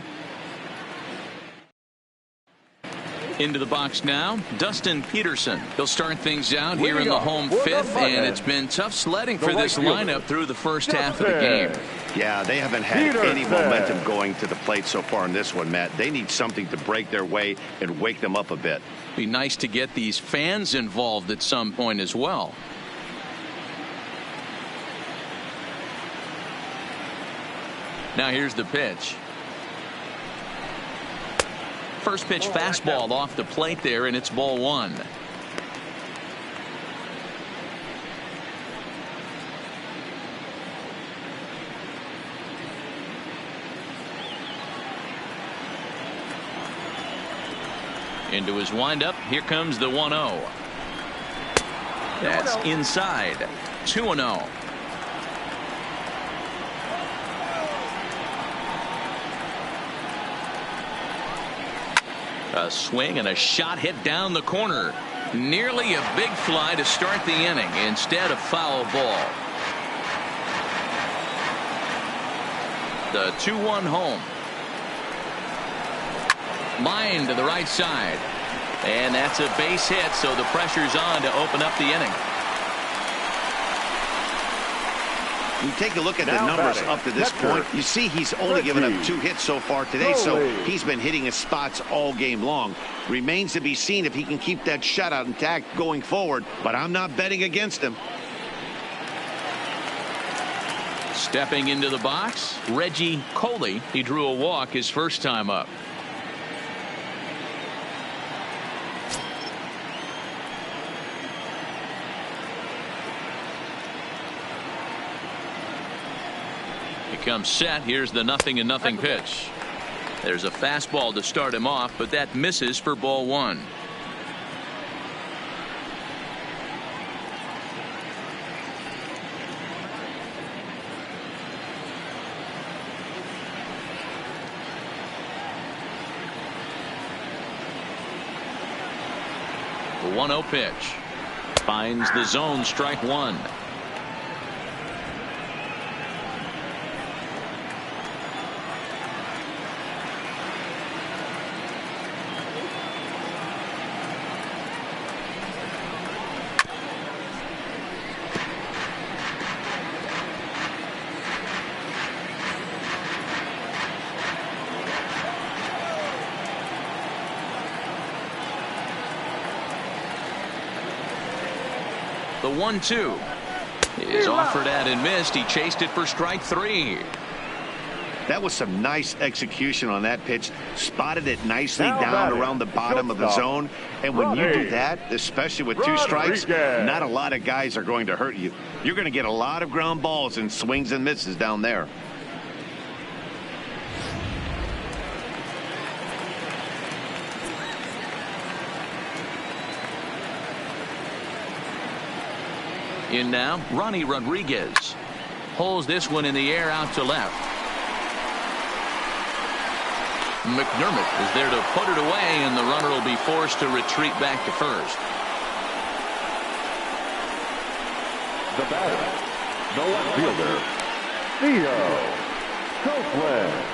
[SPEAKER 1] Into the box now, Dustin Peterson. He'll start things out here in the home 5th, and it's been tough sledding for this lineup through the first half of the game.
[SPEAKER 2] Yeah, they haven't had any momentum going to the plate so far in this one, Matt. They need something to break their way and wake them up a bit.
[SPEAKER 1] Be nice to get these fans involved at some point as well. Now here's the pitch. First pitch fastball off the plate there, and it's ball 1. Into his windup. Here comes the 1-0. That's inside. 2-0. A swing and a shot hit down the corner. Nearly a big fly to start the inning. Instead, a foul ball. The 2-1 home. Line to the right side. And that's a base hit, so the pressure's on to open up the inning.
[SPEAKER 2] You take a look at the numbers up to this point. You see he's only given up 2 hits so far today, so he's been hitting his spots all game long. Remains to be seen if he can keep that shutout intact going forward, but I'm not betting against him.
[SPEAKER 1] Stepping into the box, Reggie Coley. He drew a walk his first time up. Comes set. Here's the 0-0 pitch. There's a fastball to start him off, but that misses for ball 1. The 1-0 pitch finds the zone, strike 1. The 1-2 is offered at and missed. He chased it for strike 3.
[SPEAKER 2] That was some nice execution on that pitch. Spotted it nicely down around the bottom of the zone. And when you do that, especially with 2 strikes, not a lot of guys are going to hurt you. You're going to get a lot of ground balls and swings and misses down there.
[SPEAKER 1] In now, Ronnie Rodriguez pulls this one in the air out to left. McDermott is there to put it away, and the runner will be forced to retreat back to first.
[SPEAKER 3] The batter, the left fielder, Theo Copeland.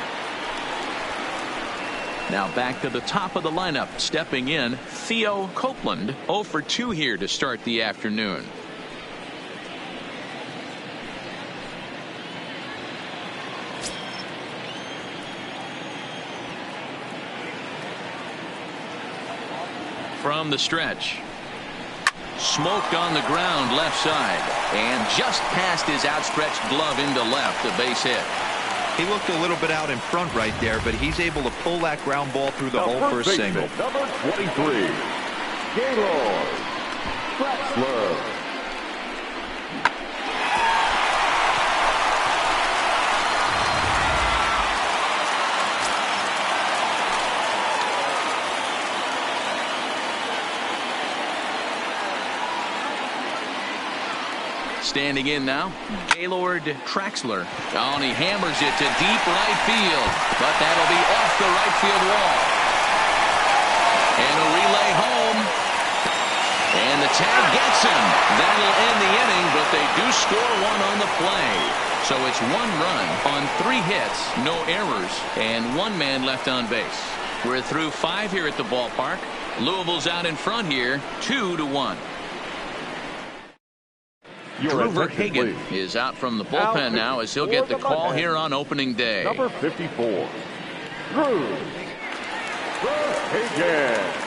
[SPEAKER 1] Now back to the top of the lineup. Stepping in, Theo Copeland. 0 for 2 here to start the afternoon. From the stretch. Smoked on the ground left side. And just past his outstretched glove into left, a base hit.
[SPEAKER 4] He looked a little bit out in front right there, but he's able to pull that ground ball through the hole for a single.
[SPEAKER 3] Number 23, Gaylord Traxler.
[SPEAKER 1] Standing in now, Gaylord Traxler. Oh, and he hammers it to deep right field, but that'll be off the right field wall. And a relay home. And the tag gets him. That'll end the inning, but they do score one on the play. So it's 1 run on 3 hits, no errors, and 1 man left on base. We're through 5 here at the ballpark. Louisville's out in front here, 2-1. Drew Verhagen is out from the bullpen now as he'll get the call here on opening day.
[SPEAKER 3] Number 54, Drew Verhagen.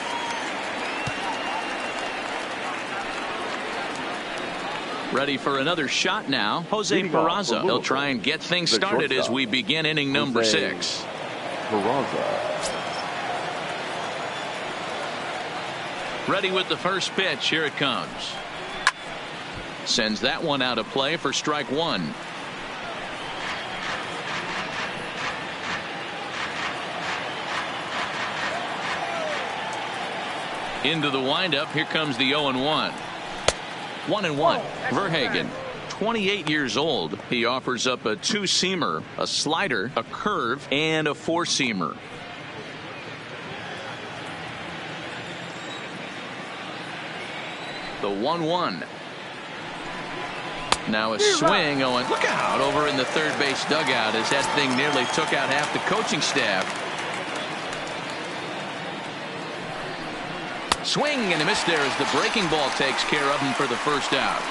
[SPEAKER 1] Ready for another shot now, Jose Peraza. He'll try and get things started as we begin inning number 6.
[SPEAKER 3] Peraza.
[SPEAKER 1] Ready with the first pitch. Here it comes. Sends that one out of play for strike 1. Into the windup. Here comes the 0-1. 1-1. Verhagen, 28 years old. He offers up a 2-seamer, a slider, a curve, and a 4-seamer. The 1-1. Now a swing. Oh, and look out over in the third base dugout as that thing nearly took out half the coaching staff. Swing and a miss there as the breaking ball takes care of him for the first out.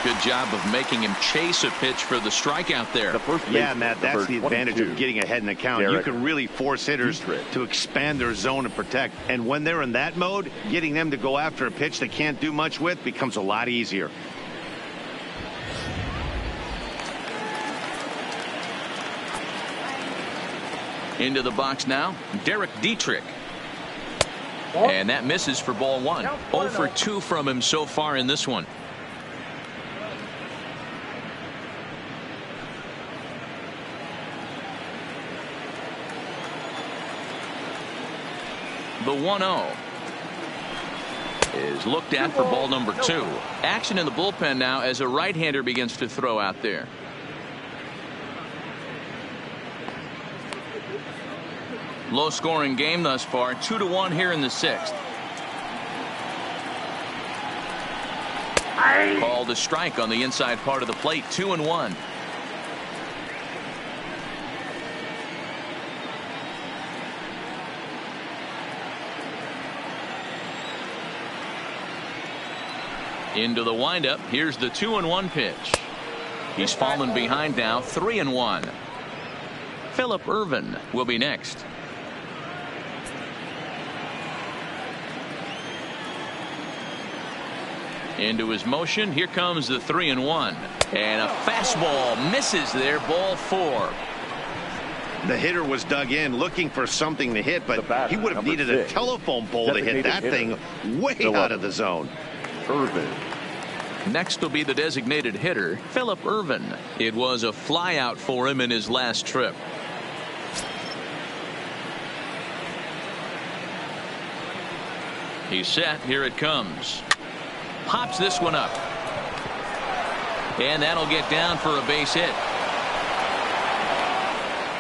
[SPEAKER 1] Good job of making him chase a pitch for the strikeout there.
[SPEAKER 2] Yeah, Matt, that's the advantage of getting ahead in the count. You can really force hitters to expand their zone and protect. And when they're in that mode, getting them to go after a pitch they can't do much with becomes a lot easier.
[SPEAKER 1] Into the box now, Derek Dietrich. And that misses for ball 1. 0 for 2 from him so far in this one. The 1-0 is looked at for ball number 2. Action in the bullpen now as a right-hander begins to throw out there. Low scoring game thus far, 2-1 here in the 6th. Called a strike on the inside part of the plate. 2-1. Into the windup. Here's the 2-1 pitch. He's fallen behind now. 3-1. Phillip Ervin will be next. Into his motion. Here comes the 3-1. And a fastball misses there. Ball 4.
[SPEAKER 2] The hitter was dug in looking for something to hit, but he would have needed a telephone pole to hit that thing way out of the zone.
[SPEAKER 3] Ervin.
[SPEAKER 1] Next will be the designated hitter, Phillip Ervin. It was a flyout for him in his last trip. He's set. Here it comes. Pops this one up. And that'll get down for a base hit.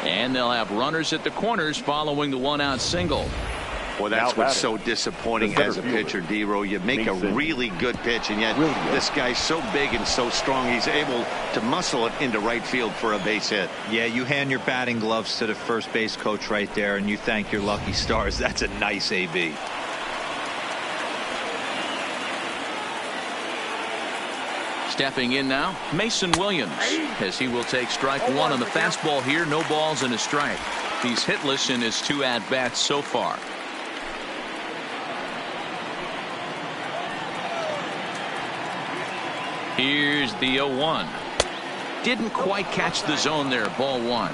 [SPEAKER 1] And they'll have runners at the corners following the 1-out single.
[SPEAKER 2] Well, that's what's so disappointing as a pitcher, D-Row. You make a really good pitch, and yet this guy's so big and so strong, he's able to muscle it into right field for a base hit.
[SPEAKER 4] Yeah, you hand your batting gloves to the first base coach right there, and you thank your lucky stars. That's a nice AB.
[SPEAKER 1] Stepping in now, Mason Williams, as he will take strike 1 on the fastball here. No balls and a strike. He's hitless in his 2 at-bats so far. Here's the 0-1. Didn't quite catch the zone there. Ball 1.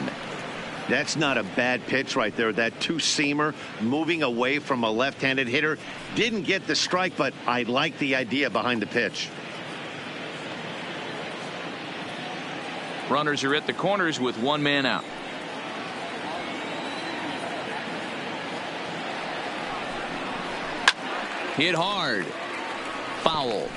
[SPEAKER 2] That's not a bad pitch right there. That 2-seamer moving away from a left-handed hitter. Didn't get the strike, but I like the idea behind the pitch.
[SPEAKER 1] Runners are at the corners with 1 man out. Hit hard. Foul.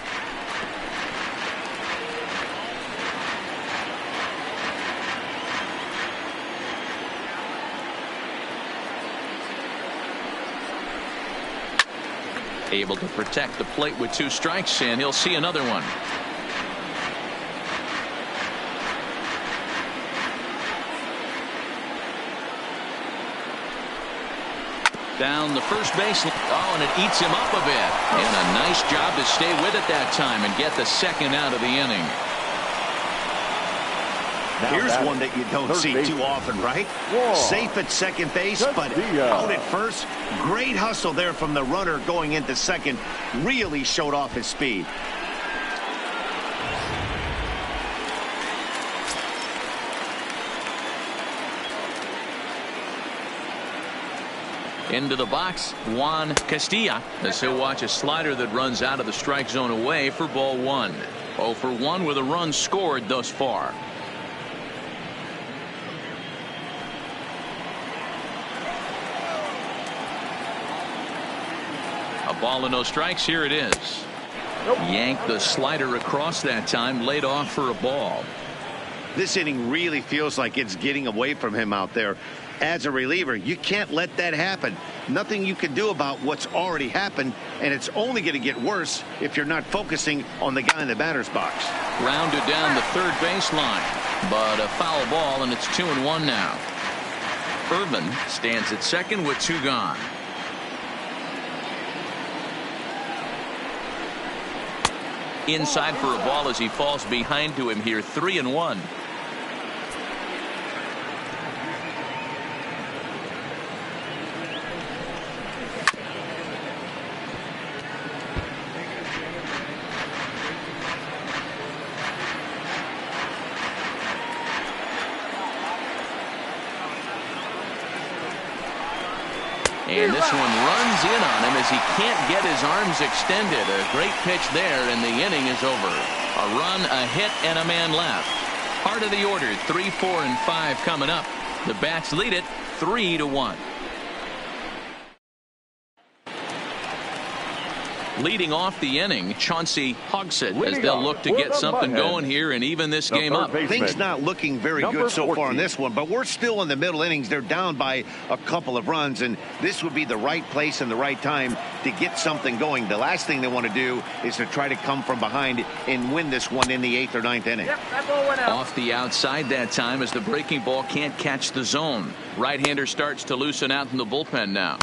[SPEAKER 1] Able to protect the plate with 2 strikes, and he'll see another one. Down the first base. Oh, and it eats him up a bit. And a nice job to stay with it that time and get the second out of the inning.
[SPEAKER 2] Here's one that you don't see too often, right? Whoa. Safe at second base, but out at first. Great hustle there from the runner going into second. Really showed off his speed.
[SPEAKER 1] Into the box, Juan Castilla, as he'll watch a slider that runs out of the strike zone away for ball 1. 0 for 1 with a run scored thus far. A ball and no strikes. Here it is. Yanked the slider across that time, laid off for a ball.
[SPEAKER 2] This inning really feels like it's getting away from him out there. As a reliever, you can't let that happen. Nothing you can do about what's already happened, and it's only going to get worse if you're not focusing on the guy in the batter's box.
[SPEAKER 1] Rounded down the third baseline, but a foul ball, and it's 2-1 now. Irvin stands at second with 2 gone. Inside for a ball as he falls behind to him here. 3-1. And this one runs in on him as he can't get his arms extended. A great pitch there, and the inning is over. A run, a hit, and a man left. Part of the order, 3, 4, and 5 coming up. The Bats lead it 3-1. Leading off the inning, Chauncey Hogsett, as they'll look to get something going here and even this game up.
[SPEAKER 2] Things not looking very good so far in this one, but we're still in the middle innings. They're down by a couple of runs, and this would be the right place and the right time to get something going. The last thing they want to do is to try to come from behind and win this one in the 8th or 9th inning.
[SPEAKER 1] Off the outside that time as the breaking ball can't catch the zone. Right-hander starts to loosen out in the bullpen now.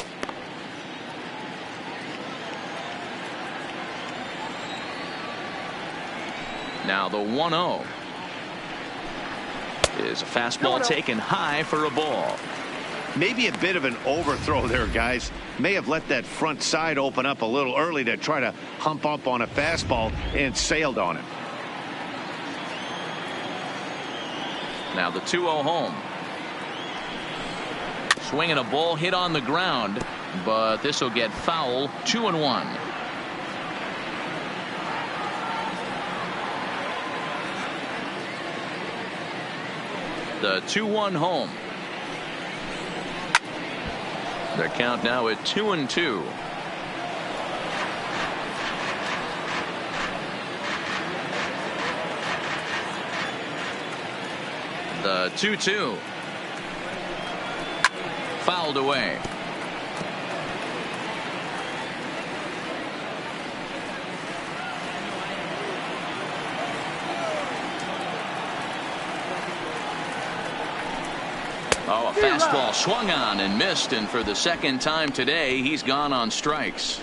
[SPEAKER 1] Now the 1-0 is a fastball taken high for a ball.
[SPEAKER 2] Maybe a bit of an overthrow there, guys. May have let that front side open up a little early to try to hump up on a fastball and sailed on it.
[SPEAKER 1] Now the 2-0 home. Swinging a ball hit on the ground, but this will get foul. 2-1. The 2-1 home. Their count now at 2-2. The 2-2. Fouled away. Oh, a fastball swung on and missed, and for the second time today, he's gone on strikes.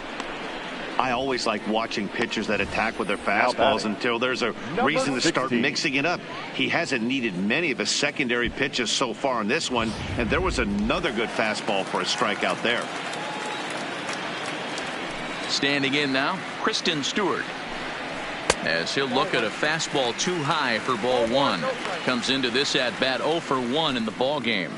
[SPEAKER 2] I always like watching pitchers that attack with their fastballs until there's a reason to start mixing it up. He hasn't needed many of his secondary pitches so far in this one, and there was another good fastball for a strikeout there.
[SPEAKER 1] Standing in now, Kristen Stewart, as he'll look at a fastball too high for ball 1. Comes into this at bat 0 for 1 in the ball game.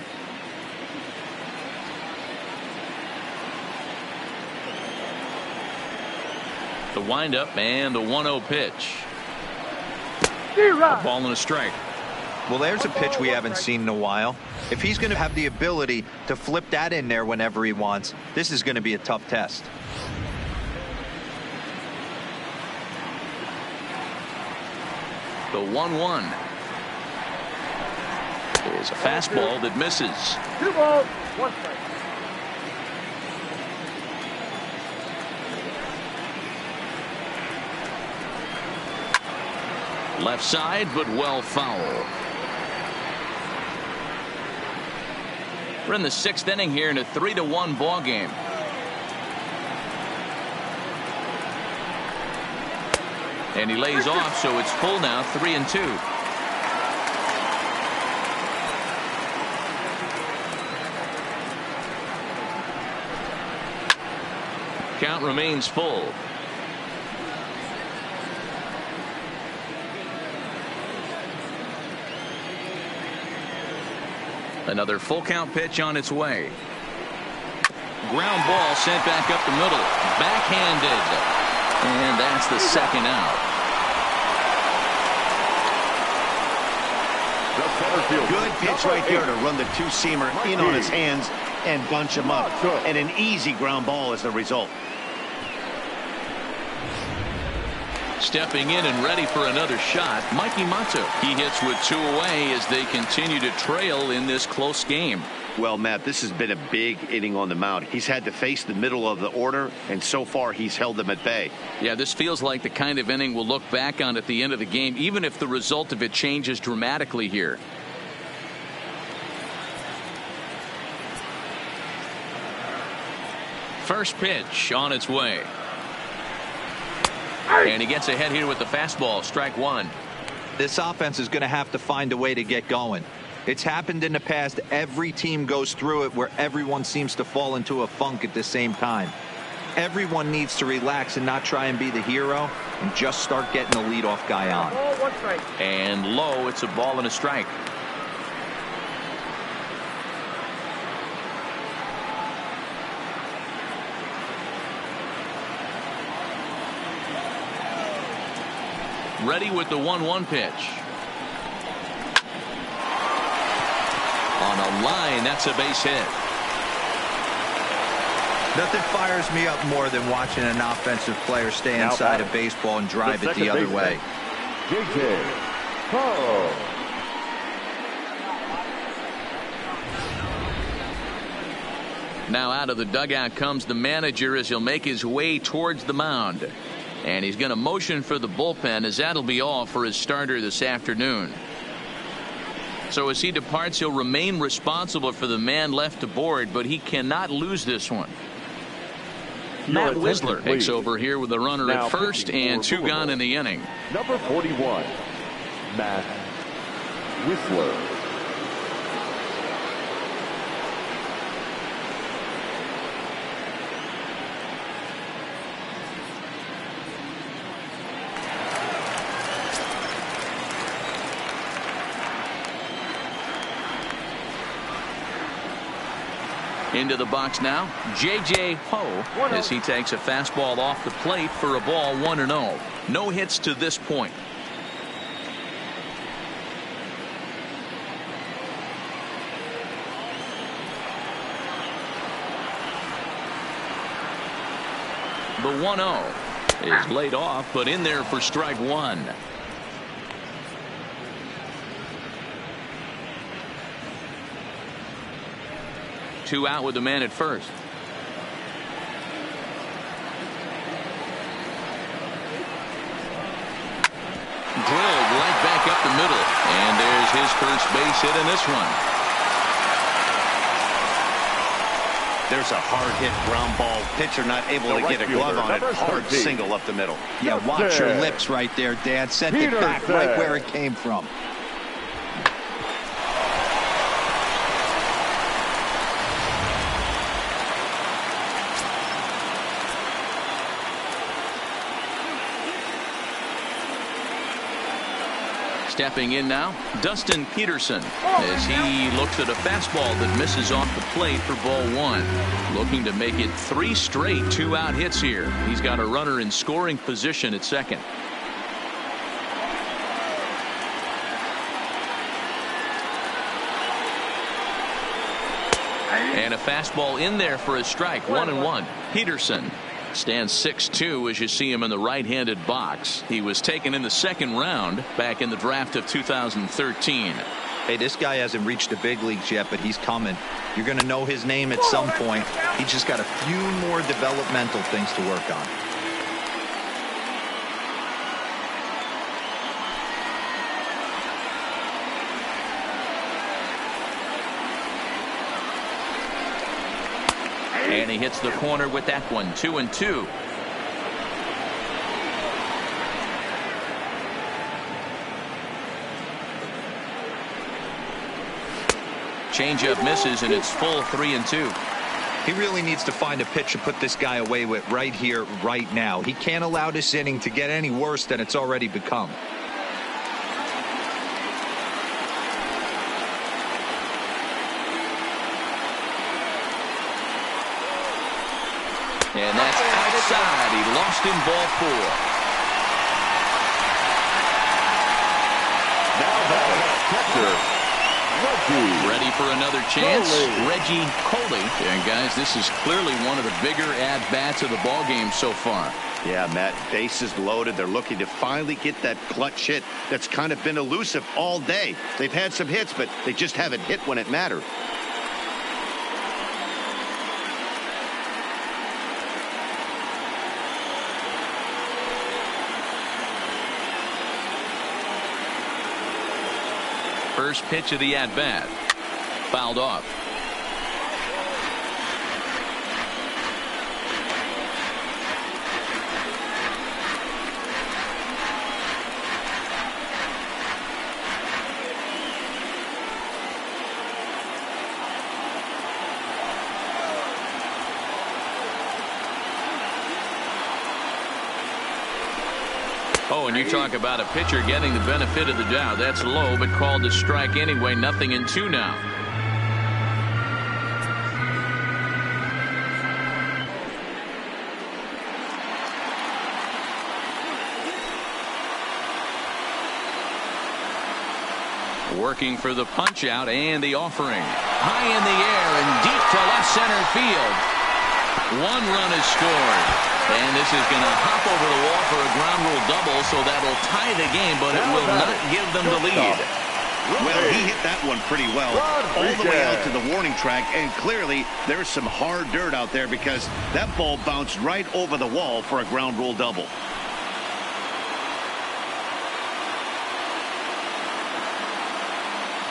[SPEAKER 1] The windup and the 1-0 pitch. A ball and a strike.
[SPEAKER 4] Well, there's a pitch we haven't seen in a while. If he's going to have the ability to flip that in there whenever he wants, this is going to be a tough test.
[SPEAKER 1] The 1-1 is a fastball that misses.
[SPEAKER 5] 2 balls, 1 strike.
[SPEAKER 1] Left side, but well foul. We're in the 6th inning here in a 3-1 ball game. And he lays off, so it's full now, 3-2. Count remains full. Another full count pitch on its way. Ground ball sent back up the middle. Backhanded. And that's the 2nd out.
[SPEAKER 2] Good pitch right there to run the two-seamer in on his hands and bunch him up. And an easy ground ball as the result.
[SPEAKER 1] Stepping in and ready for another shot, Mikey Manto. He hits with 2 away as they continue to trail in this close game.
[SPEAKER 2] Well, Matt, this has been a big inning on the mound. He's had to face the middle of the order, and so far he's held them at bay.
[SPEAKER 1] Yeah, this feels like the kind of inning we'll look back on at the end of the game, even if the result of it changes dramatically here. First pitch on its way. And he gets ahead here with the fastball. Strike 1.
[SPEAKER 4] This offense is going to have to find a way to get going. It's happened in the past. Every team goes through it where everyone seems to fall into a funk at the same time. Everyone needs to relax and not try and be the hero and just start getting the leadoff guy on.
[SPEAKER 1] And low, it's a ball and a strike. Ready with the 1-1 pitch. On a line, that's a base hit.
[SPEAKER 4] Nothing fires me up more than watching an offensive player stay inside of baseball and drive it the other way.
[SPEAKER 3] J.J. Ho.
[SPEAKER 1] Now out of the dugout comes the manager as he'll make his way towards the mound. And he's going to motion for the bullpen, as that'll be all for his starter this afternoon. So as he departs, he'll remain responsible for the man left aboard, but he cannot lose this one. Matt Wisler takes over here with a runner at first and 2 gone in the inning.
[SPEAKER 3] Number 41, Matt Wisler.
[SPEAKER 1] Into the box now, J.J. Ho, as he takes a fastball off the plate for a ball, 1-0. No hits to this point. The 1-0 is laid off, but in there for strike 1. Two out with the man at first. Drilled right back up the middle. And there's his first base hit in this one.
[SPEAKER 2] There's a hard hit ground ball. Pitcher not able to get a glove on it. Hard single up the middle.
[SPEAKER 4] Yeah, watch your lips right there, Dad. Sent it back right where it came from.
[SPEAKER 1] Stepping in now, Dustin Peterson, as he looks at a fastball that misses off the plate for ball 1. Looking to make it 3 straight 2-out hits here. He's got a runner in scoring position at second. And a fastball in there for a strike, 1-1. Peterson stands 6'2" as you see him in the right-handed box. He was taken in the 2nd round back in the draft of 2013.
[SPEAKER 4] Hey, this guy hasn't reached the big leagues yet, but he's coming. You're going to know his name at some point. He's just got a few more developmental things to work on.
[SPEAKER 1] And he hits the corner with that one. 2-2. Changeup misses, and it's full 3-2.
[SPEAKER 4] He really needs to find a pitch to put this guy away with right here, right now. He can't allow this inning to get any worse than it's already become.
[SPEAKER 1] And that's outside. He lost in ball 4.
[SPEAKER 3] Now batting, catcher
[SPEAKER 1] ready for another chance. Reggie Coley. And guys, this is clearly one of the bigger at-bats of the ball game so far.
[SPEAKER 2] Yeah, Matt, bases loaded. They're looking to finally get that clutch hit that's kind of been elusive all day. They've had some hits, but they just haven't hit when it mattered.
[SPEAKER 1] First pitch of the at-bat. Fouled off. Oh, and you talk about a pitcher getting the benefit of the doubt. That's low, but called a strike anyway. 0-2 now. Working for the punch out and the offering. High in the air and deep to left center field. 1 run is scored. And this is going to hop over the wall for a ground rule double, so that'll tie the game, but it will not give them the lead.
[SPEAKER 2] Well, he hit that one pretty well, all the way out to the warning track, and clearly there's some hard dirt out there because that ball bounced right over the wall for a ground rule double.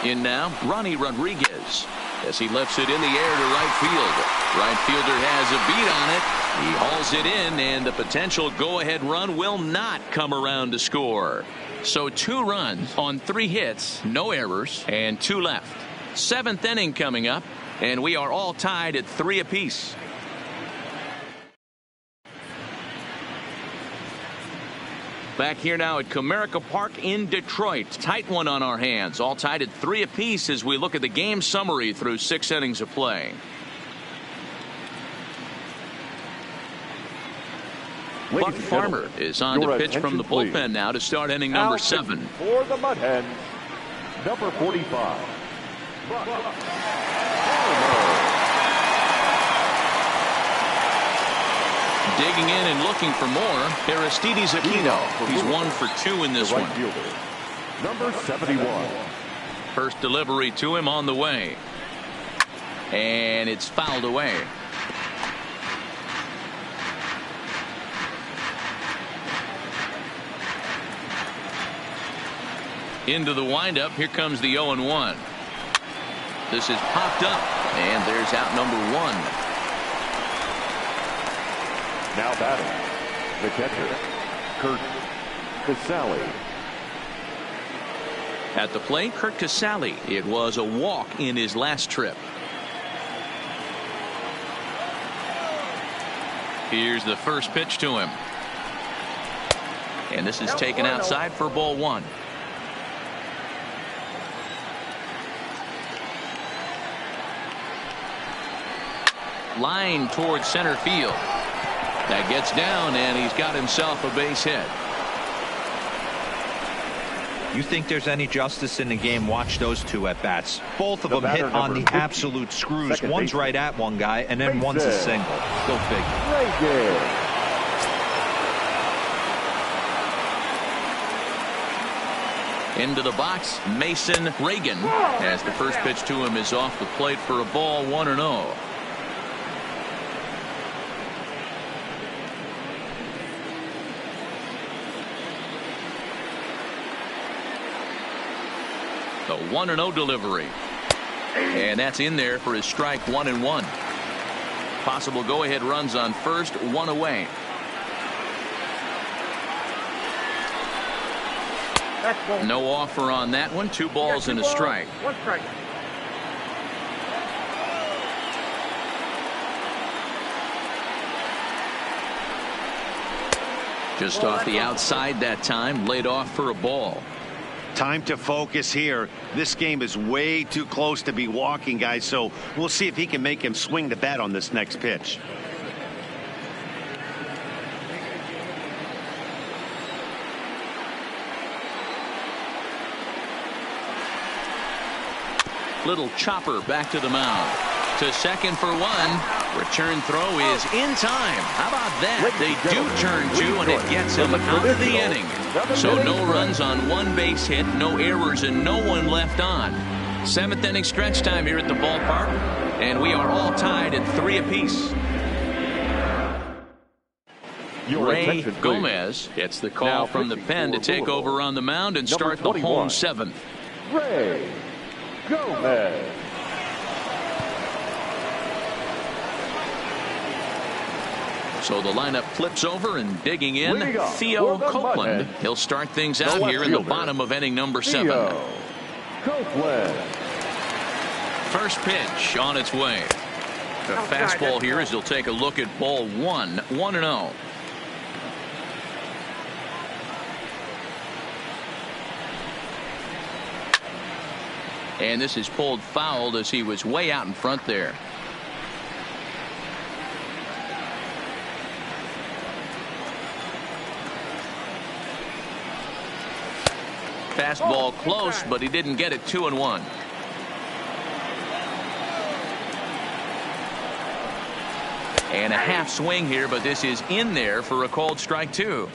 [SPEAKER 1] In now, Ronnie Rodriguez, as he lifts it in the air to right field. Right fielder has a beat on it. He hauls it in, and the potential go-ahead run will not come around to score. So 2 runs on 3 hits, no errors, and 2 left. 7th inning coming up, and we are all tied at 3 apiece. Back here now at Comerica Park in Detroit. Tight one on our hands. All tied at 3 apiece as we look at the game summary through 6 innings of play. Buck Farmer is on to pitch from the bullpen now to start inning number 7.
[SPEAKER 3] For the Mud Hens, number 45. Buck
[SPEAKER 1] Digging in and looking for more, Aristides Aquino. He's 1 for 2 in this one.
[SPEAKER 3] Fielder, number 71.
[SPEAKER 1] First delivery to him on the way. And it's fouled away. Into the windup. Here comes the 0-1. This is popped up, and there's out number 1.
[SPEAKER 3] Now batting, the catcher, Kurt Casale.
[SPEAKER 1] At the plate, Kurt Casale. It was a walk in his last trip. Here's the first pitch to him. And this is taken outside for ball 1. Line towards center field. That gets down, and he's got himself a base hit.
[SPEAKER 4] You think there's any justice in the game? Watch those 2 at bats. Both of them hit on the absolute screws. One's right at one guy, and then one's a single. Go figure.
[SPEAKER 1] Into the box, Mason Reagan, as the first pitch to him is off the plate for a ball. 1-0. The 1-0 delivery. And that's in there for his strike 1-1. Possible go-ahead runs on first, one away.
[SPEAKER 5] That's ball.
[SPEAKER 1] No offer on that one. 2 balls and a strike.
[SPEAKER 5] 1 strike.
[SPEAKER 1] Just off the outside that time, laid off for a ball.
[SPEAKER 2] Time to focus here. This game is way too close to be walking, guys, so we'll see if he can make him swing the bat on this next pitch.
[SPEAKER 1] Little chopper back to the mound. To second for 1. Return throw is in time. How about that? They do turn 2, and it gets him out of the inning. So no runs on 1 base hit, no errors, and no one left on. 7th inning stretch time here at the ballpark, and we are all tied at 3 apiece. Ray Gomez gets the call
[SPEAKER 3] Now
[SPEAKER 1] from the pen to take over on the mound and start the
[SPEAKER 3] 21.
[SPEAKER 1] home 7th.
[SPEAKER 3] Ray Gomez.
[SPEAKER 1] So the lineup flips over, and digging in,
[SPEAKER 3] Leading off
[SPEAKER 1] Theo
[SPEAKER 3] for the
[SPEAKER 1] Copeland.
[SPEAKER 3] Mudhens,
[SPEAKER 1] He'll start things
[SPEAKER 3] the
[SPEAKER 1] out
[SPEAKER 3] left
[SPEAKER 1] here in the
[SPEAKER 3] fielder,
[SPEAKER 1] bottom of inning number 7.
[SPEAKER 3] Theo Copeland.
[SPEAKER 1] First pitch on its way. The fastball here as he'll take a look at ball 1, 1-0. And this is pulled fouled as he was way out in front there. Fastball close, but he didn't get it. 2-1. And a half swing here, but this is in there for a called strike 2.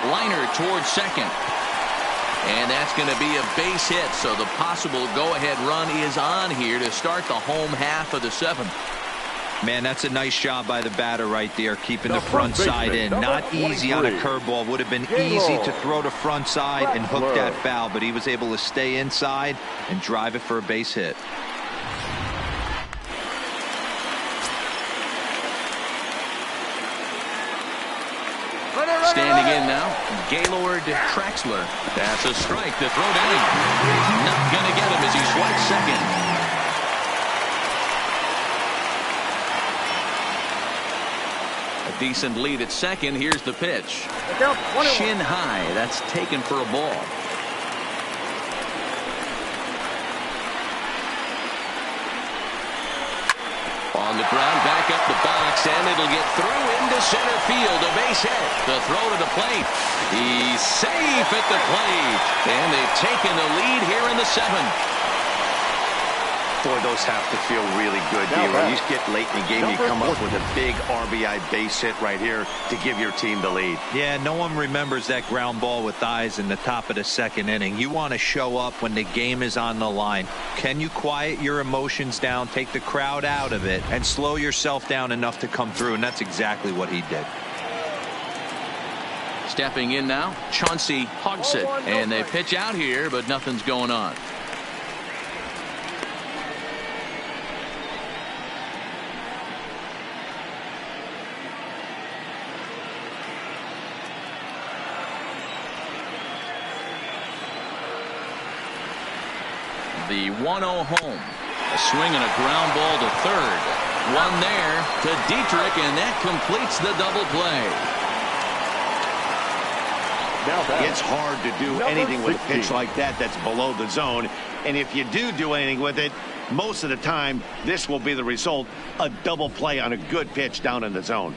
[SPEAKER 1] Liner towards second. And that's going to be a base hit, so the possible go-ahead run is on here to start the home half of the 7th.
[SPEAKER 4] Man, that's a nice job by the batter right there, keeping the front side in. Not easy on a curveball. Would have been easy to throw the front side and hook that foul, but he was able to stay inside and drive it for a base hit.
[SPEAKER 1] Standing in now, Gaylord Traxler. That's a strike to throw down. Not going to get him as he swipes second. A decent lead at second. Here's the pitch. Shin high. That's taken for a ball. On the ground, back up the box, and it'll get through into center field. A base hit. The throw to the plate. He's safe at the plate. And they've taken the lead here in the 7th.
[SPEAKER 2] Boy, those have to feel really good, Dero. You get late in the game, you come up with a big RBI base hit right here to give your team the lead.
[SPEAKER 4] Yeah, no one remembers that ground ball with eyes in the top of the 2nd inning. You want to show up when the game is on the line. Can you quiet your emotions down, take the crowd out of it, and slow yourself down enough to come through? And that's exactly what he did.
[SPEAKER 1] Stepping in now, Chauncey Hogsett. And they pitch out here, but nothing's going on. The 1-0 home. A swing and a ground ball to third. One there to Dietrich, and that completes the double play.
[SPEAKER 2] It's hard to do anything with a pitch like that that's below the zone. And if you do anything with it, most of the time, this will be the result. A double play on a good pitch down in the zone.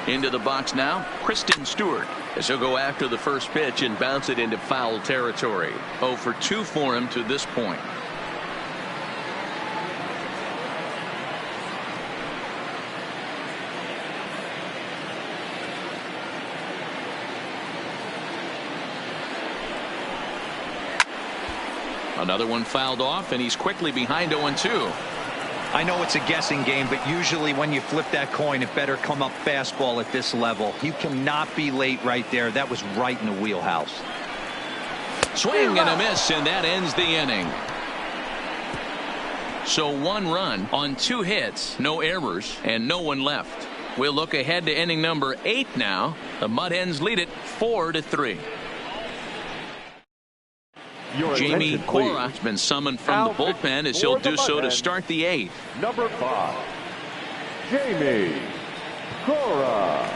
[SPEAKER 1] Into the box now, Kristen Stewart, as he'll go after the first pitch and bounce it into foul territory. 0 for 2 for him to this point. Another one fouled off, and he's quickly behind 0-2.
[SPEAKER 4] I know it's a guessing game, but usually when you flip that coin, it better come up fastball at this level. You cannot be late right there. That was right in the wheelhouse.
[SPEAKER 1] Swing and a miss, and that ends the inning. So 1 run on 2 hits, no errors, and no one left. We'll look ahead to inning number 8 now. The Mud Hens lead it 4-3. Jamie Cora has been summoned from the bullpen as he'll do so to start the 8th.
[SPEAKER 3] Number 5, Jamie Cora.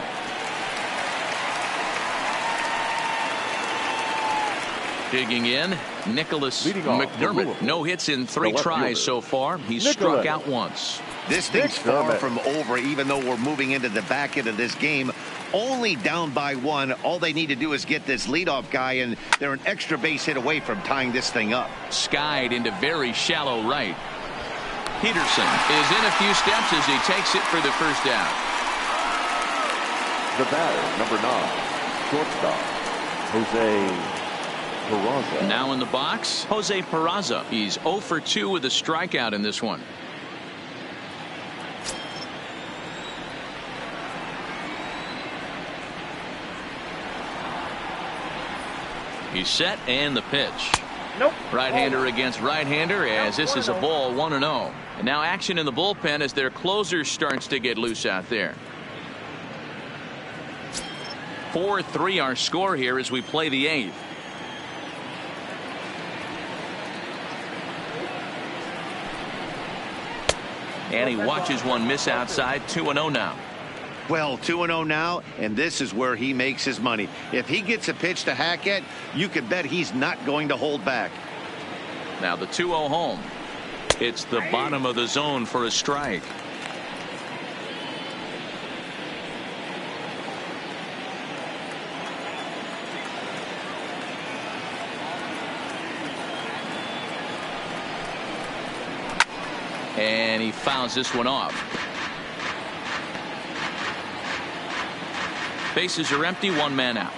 [SPEAKER 1] Digging in, Nicholas McDermott. No hits in 3 tries so far. He's struck out once.
[SPEAKER 2] This thing's far from over, even though we're moving into the back end of this game. Only down by 1. All they need to do is get this leadoff guy, and they're an extra base hit away from tying this thing up.
[SPEAKER 1] Skied into very shallow right. Peterson is in a few steps as he takes it for the first out.
[SPEAKER 3] The batter, number 9, shortstop, Jose Peraza.
[SPEAKER 1] Now in the box, Jose Peraza. He's 0 for 2 with a strikeout in this one. He's set, and the pitch.
[SPEAKER 5] Nope.
[SPEAKER 1] Right-hander against right-hander, as this is a ball 1-0. And now action in the bullpen as their closer starts to get loose out there. 4-3 our score here as we play the 8th. And he watches one miss outside. 2-0 now.
[SPEAKER 2] Well, 2-0 now, and this is where he makes his money. If he gets a pitch to hack at, you can bet he's not going to hold back.
[SPEAKER 1] Now the 2-0 home. It's the bottom of the zone for a strike. And he fouls this one off. Bases are empty, 1 man out.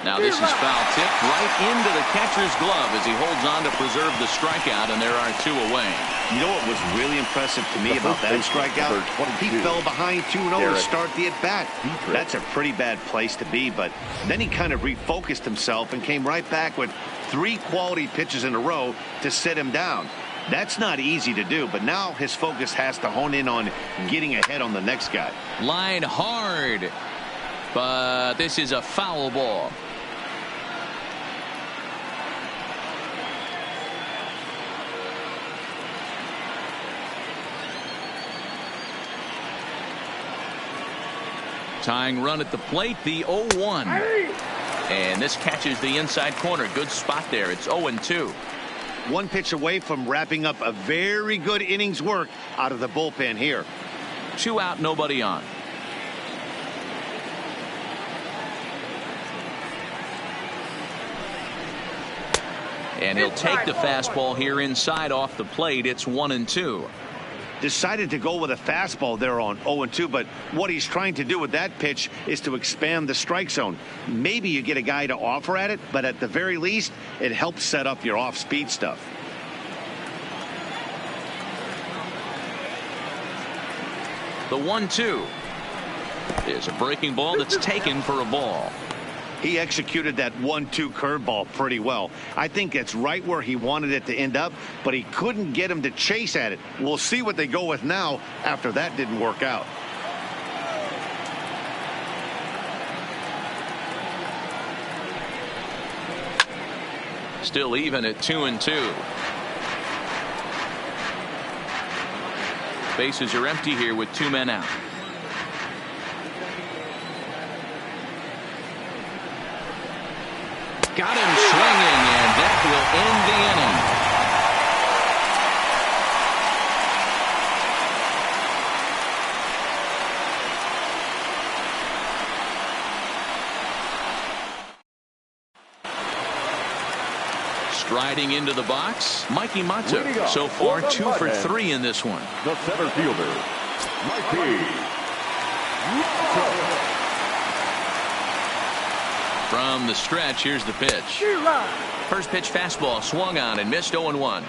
[SPEAKER 1] Now this is foul tip right into the catcher's glove as he holds on to preserve the strikeout, and there are 2 away.
[SPEAKER 2] You know what was really impressive to me about that strikeout? He fell behind 2-0 to start the at-bat. That's a pretty bad place to be, but then he kind of refocused himself and came right back with 3 quality pitches in a row to sit him down. That's not easy to do, but now his focus has to hone in on getting ahead on the next guy.
[SPEAKER 1] Line hard, but this is a foul ball. Tying run at the plate, the 0-1. And this catches the inside corner. Good spot there. It's 0-2.
[SPEAKER 2] 1 pitch away from wrapping up a very good innings work out of the bullpen here.
[SPEAKER 1] 2 out, nobody on. And he'll take the fastball here inside off the plate. It's 1-2.
[SPEAKER 2] Decided to go with a fastball there on 0-2, but what he's trying to do with that pitch is to expand the strike zone. Maybe you get a guy to offer at it, but at the very least, it helps set up your off-speed stuff.
[SPEAKER 1] The 1-2 is a breaking ball that's taken for a ball.
[SPEAKER 2] He executed that 1-2 curveball pretty well. I think that's right where he wanted it to end up, but he couldn't get him to chase at it. We'll see what they go with now after that didn't work out.
[SPEAKER 1] Still even at 2-2. Bases are empty here with 2 men out. Got him swinging, and that will end the inning. Striding into the box, Mikey Mata. So far, 2 for 3 in this one.
[SPEAKER 3] The center fielder, Mikey Mata.
[SPEAKER 1] From the stretch, here's the pitch. First pitch fastball swung on and missed 0-1.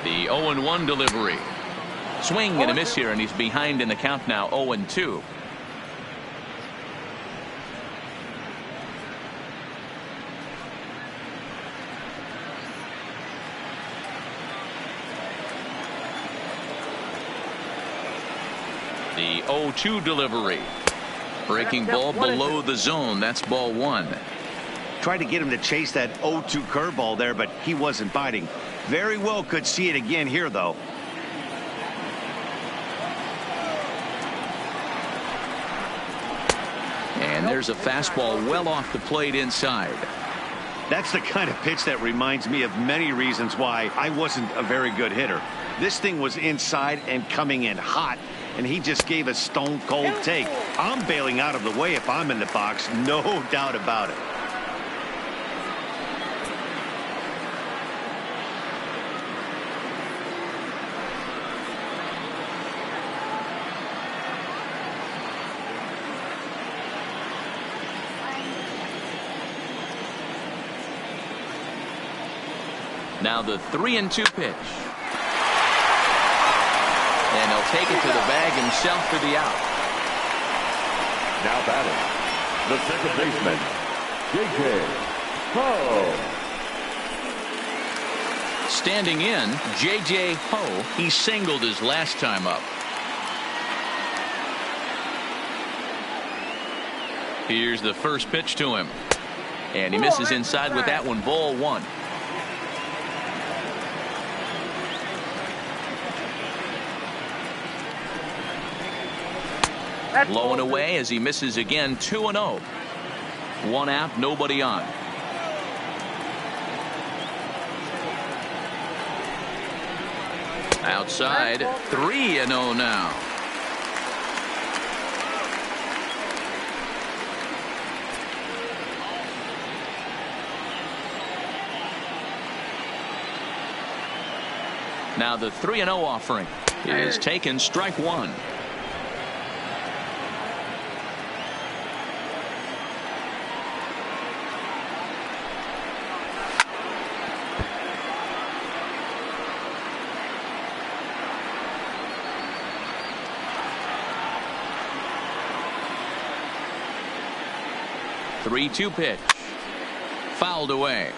[SPEAKER 1] The 0-1 delivery. Swing and a miss here, and he's behind in the count now, 0-2. The 0-2 delivery. Breaking ball below the zone. That's ball one.
[SPEAKER 2] Tried to get him to chase that 0-2 curveball there, but he wasn't biting. Very well could see it again here, though.
[SPEAKER 1] And there's a fastball well off the plate inside.
[SPEAKER 2] That's the kind of pitch that reminds me of many reasons why I wasn't a very good hitter. This thing was inside and coming in hot, and he just gave a stone cold take. I'm bailing out of the way if I'm in the box, no doubt about it.
[SPEAKER 1] Now the 3-2 pitch. And he'll take it to the bag himself for the out.
[SPEAKER 3] Now batting, the second baseman, J.J. Ho.
[SPEAKER 1] Standing in, J.J. Ho. He singled his last time up. Here's the first pitch to him. And he misses inside with that one, ball one. Low and away as he misses again. 2-0. One out, nobody on. Outside, 3-0 now. Now the 3-0 offering is taken, strike one. Three-two pitch. Fouled away.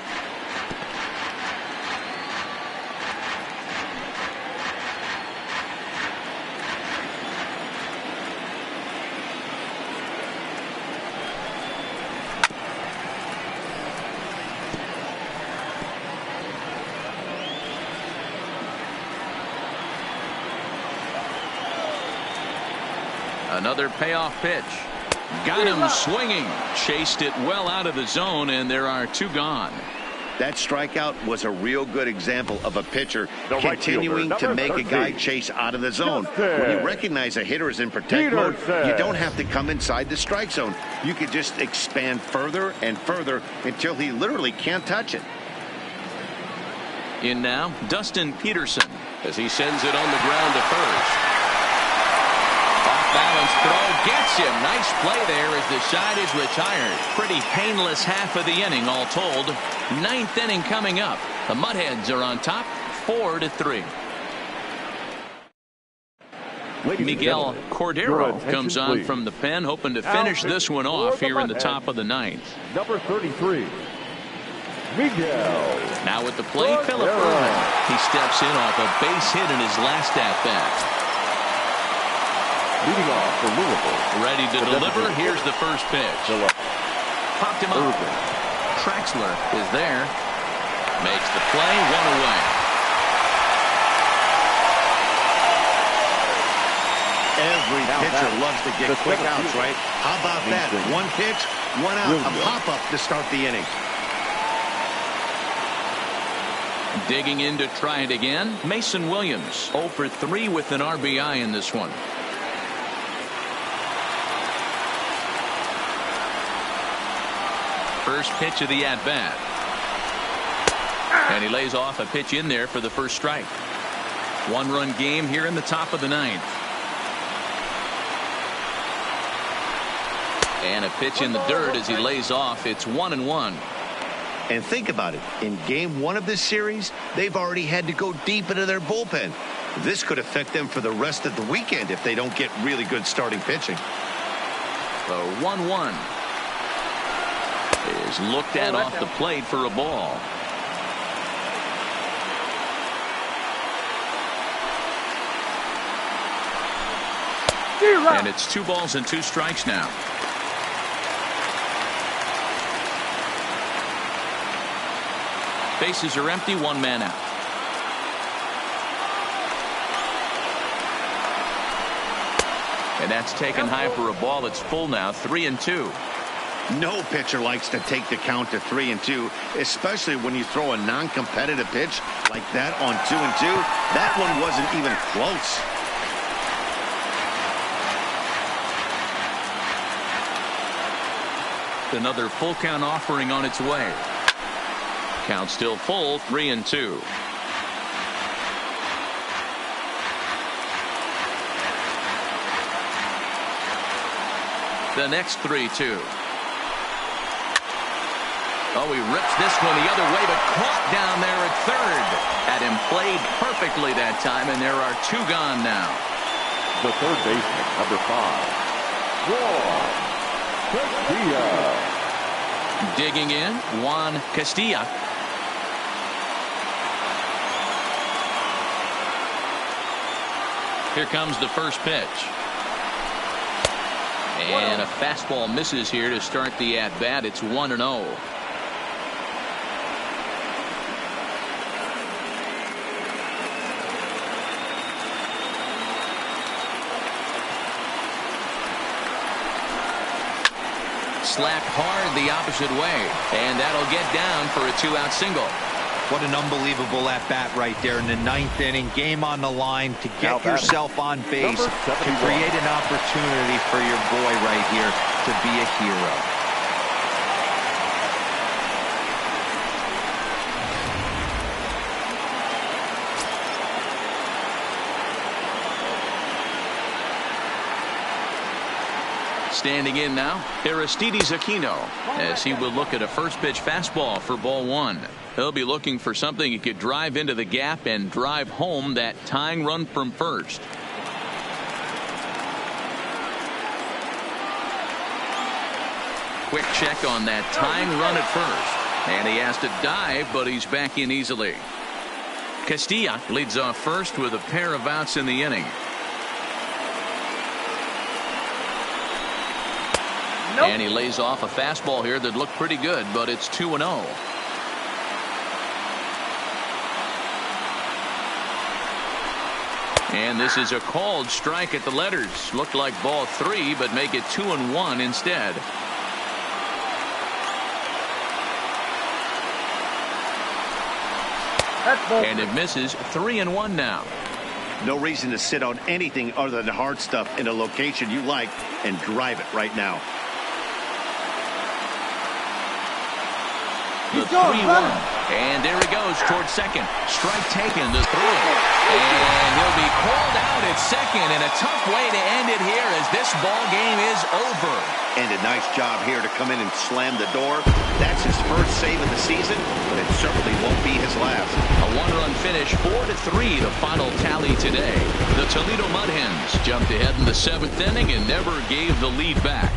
[SPEAKER 1] Another payoff pitch. Got him swinging. Chased it well out of the zone, and there are two gone.
[SPEAKER 2] That strikeout was a real good example of a pitcher
[SPEAKER 3] The right
[SPEAKER 2] continuing
[SPEAKER 3] fielder,
[SPEAKER 2] to make a
[SPEAKER 3] 13.
[SPEAKER 2] guy chase out of the zone.
[SPEAKER 3] Justin.
[SPEAKER 2] When you recognize a hitter is in protect mode,
[SPEAKER 3] Peterson.
[SPEAKER 2] you don't have to come inside the strike zone. You can just expand further and further until he literally can't touch it.
[SPEAKER 1] In now, Dustin Peterson as he sends it on the ground to first. Off-balance throw gets him. Nice play there as the side is retired. Pretty painless half of the inning all told. Ninth inning coming up. The Mudheads are on top, 4-3. Miguel Cordero comes on
[SPEAKER 3] please.
[SPEAKER 1] from the pen, hoping to finish this one off here in the top of the ninth.
[SPEAKER 3] Number 33, Miguel.
[SPEAKER 1] Now at the plate, Phillip Ervin. He steps in off a base hit in his last at-bat.
[SPEAKER 3] Leading off for Louisville.
[SPEAKER 1] Ready to deliver. Here's the first pitch. Popped him up. Traxler is there. Makes the play, one away.
[SPEAKER 2] Every pitcher loves to get quick outs, right? How about that? One pitch, one out, a pop-up to start the inning.
[SPEAKER 1] Digging in to try it again. Mason Williams 0 for 3 with an RBI in this one. First pitch of the at-bat. And he lays off a pitch in there for the first strike. 1-run game here in the top of the ninth. And a pitch in the dirt as he lays off. It's 1-1.
[SPEAKER 2] And think about it. In game 1 of this series, they've already had to go deep into their bullpen. This could affect them for the rest of the weekend if they don't get really good starting pitching.
[SPEAKER 1] The 1-1 is looked at off the plate for a ball. And it's 2 balls and 2 strikes now. Bases are empty, 1 man out. And that's taken high for a ball. It's full now, 3-2.
[SPEAKER 2] No pitcher likes to take the count to 3-2, especially when you throw a non-competitive pitch like that on 2-2. That one wasn't even close.
[SPEAKER 1] Another full count offering on its way. Count still full, 3-2. The next 3-2. Oh, he rips this one the other way, but caught down there at third. Had him played perfectly that time, and there are 2 gone now.
[SPEAKER 3] The third baseman, number 5, Juan Castilla.
[SPEAKER 1] Digging in, Juan Castilla. Here comes the first pitch. And a fastball misses here to start the at-bat. It's 1-0. Slapped hard the opposite way, and that'll get down for a 2-out single.
[SPEAKER 4] What an unbelievable at-bat right there in the 9th inning. Game on the line to get yourself on base, to create an opportunity for your boy right here to be a hero.
[SPEAKER 1] Standing in now, Aristides Aquino, as he will look at a first pitch fastball for ball 1. He'll be looking for something he could drive into the gap and drive home that tying run from first. Quick check on that tying run at first. And he has to dive, but he's back in easily. Castilla leads off first with a pair of outs in the inning.
[SPEAKER 5] Nope.
[SPEAKER 1] And he lays off a fastball here that looked pretty good, but it's 2-0. And this is a called strike at the letters. Looked like ball 3, but make it 2-1 instead. And it misses. 3-1 now.
[SPEAKER 2] No reason to sit on anything other than hard stuff in a location you like and drive it right now.
[SPEAKER 1] The 3-1. And there he goes towards second. Strike taken, the throw. And he'll be called out at second, and a tough way to end it here as this ball game is over.
[SPEAKER 2] And a nice job here to come in and slam the door. That's his first save of the season, but it certainly won't be his last.
[SPEAKER 1] A 1-run finish, 4-3, the final tally today. The Toledo Mud Hens jumped ahead in the 7th inning and never gave the lead back.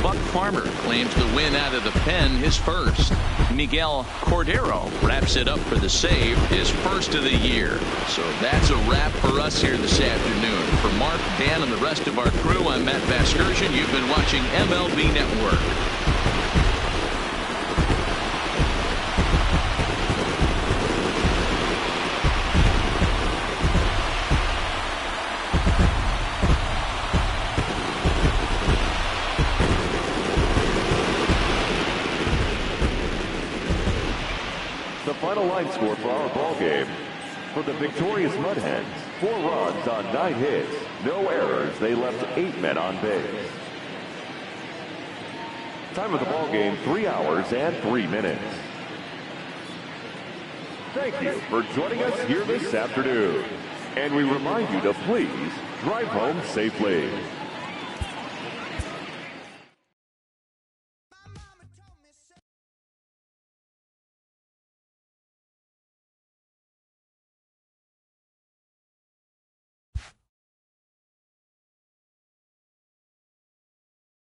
[SPEAKER 1] Buck Farmer claims the win out of the pen, his first. Miguel Cordero wraps it up for the save, his first of the year. So that's a wrap for us here this afternoon. For Mark, Dan, and the rest of our crew, I'm Matt Vasgersian. You've been watching MLB Network.
[SPEAKER 3] The final line score for our ball game. For the victorious Mud Hens, 4 runs on 9 hits, no errors. They left 8 men on base. Time of the ball game, 3 hours and 3 minutes. Thank you for joining us here this afternoon. And we remind you to please drive home safely.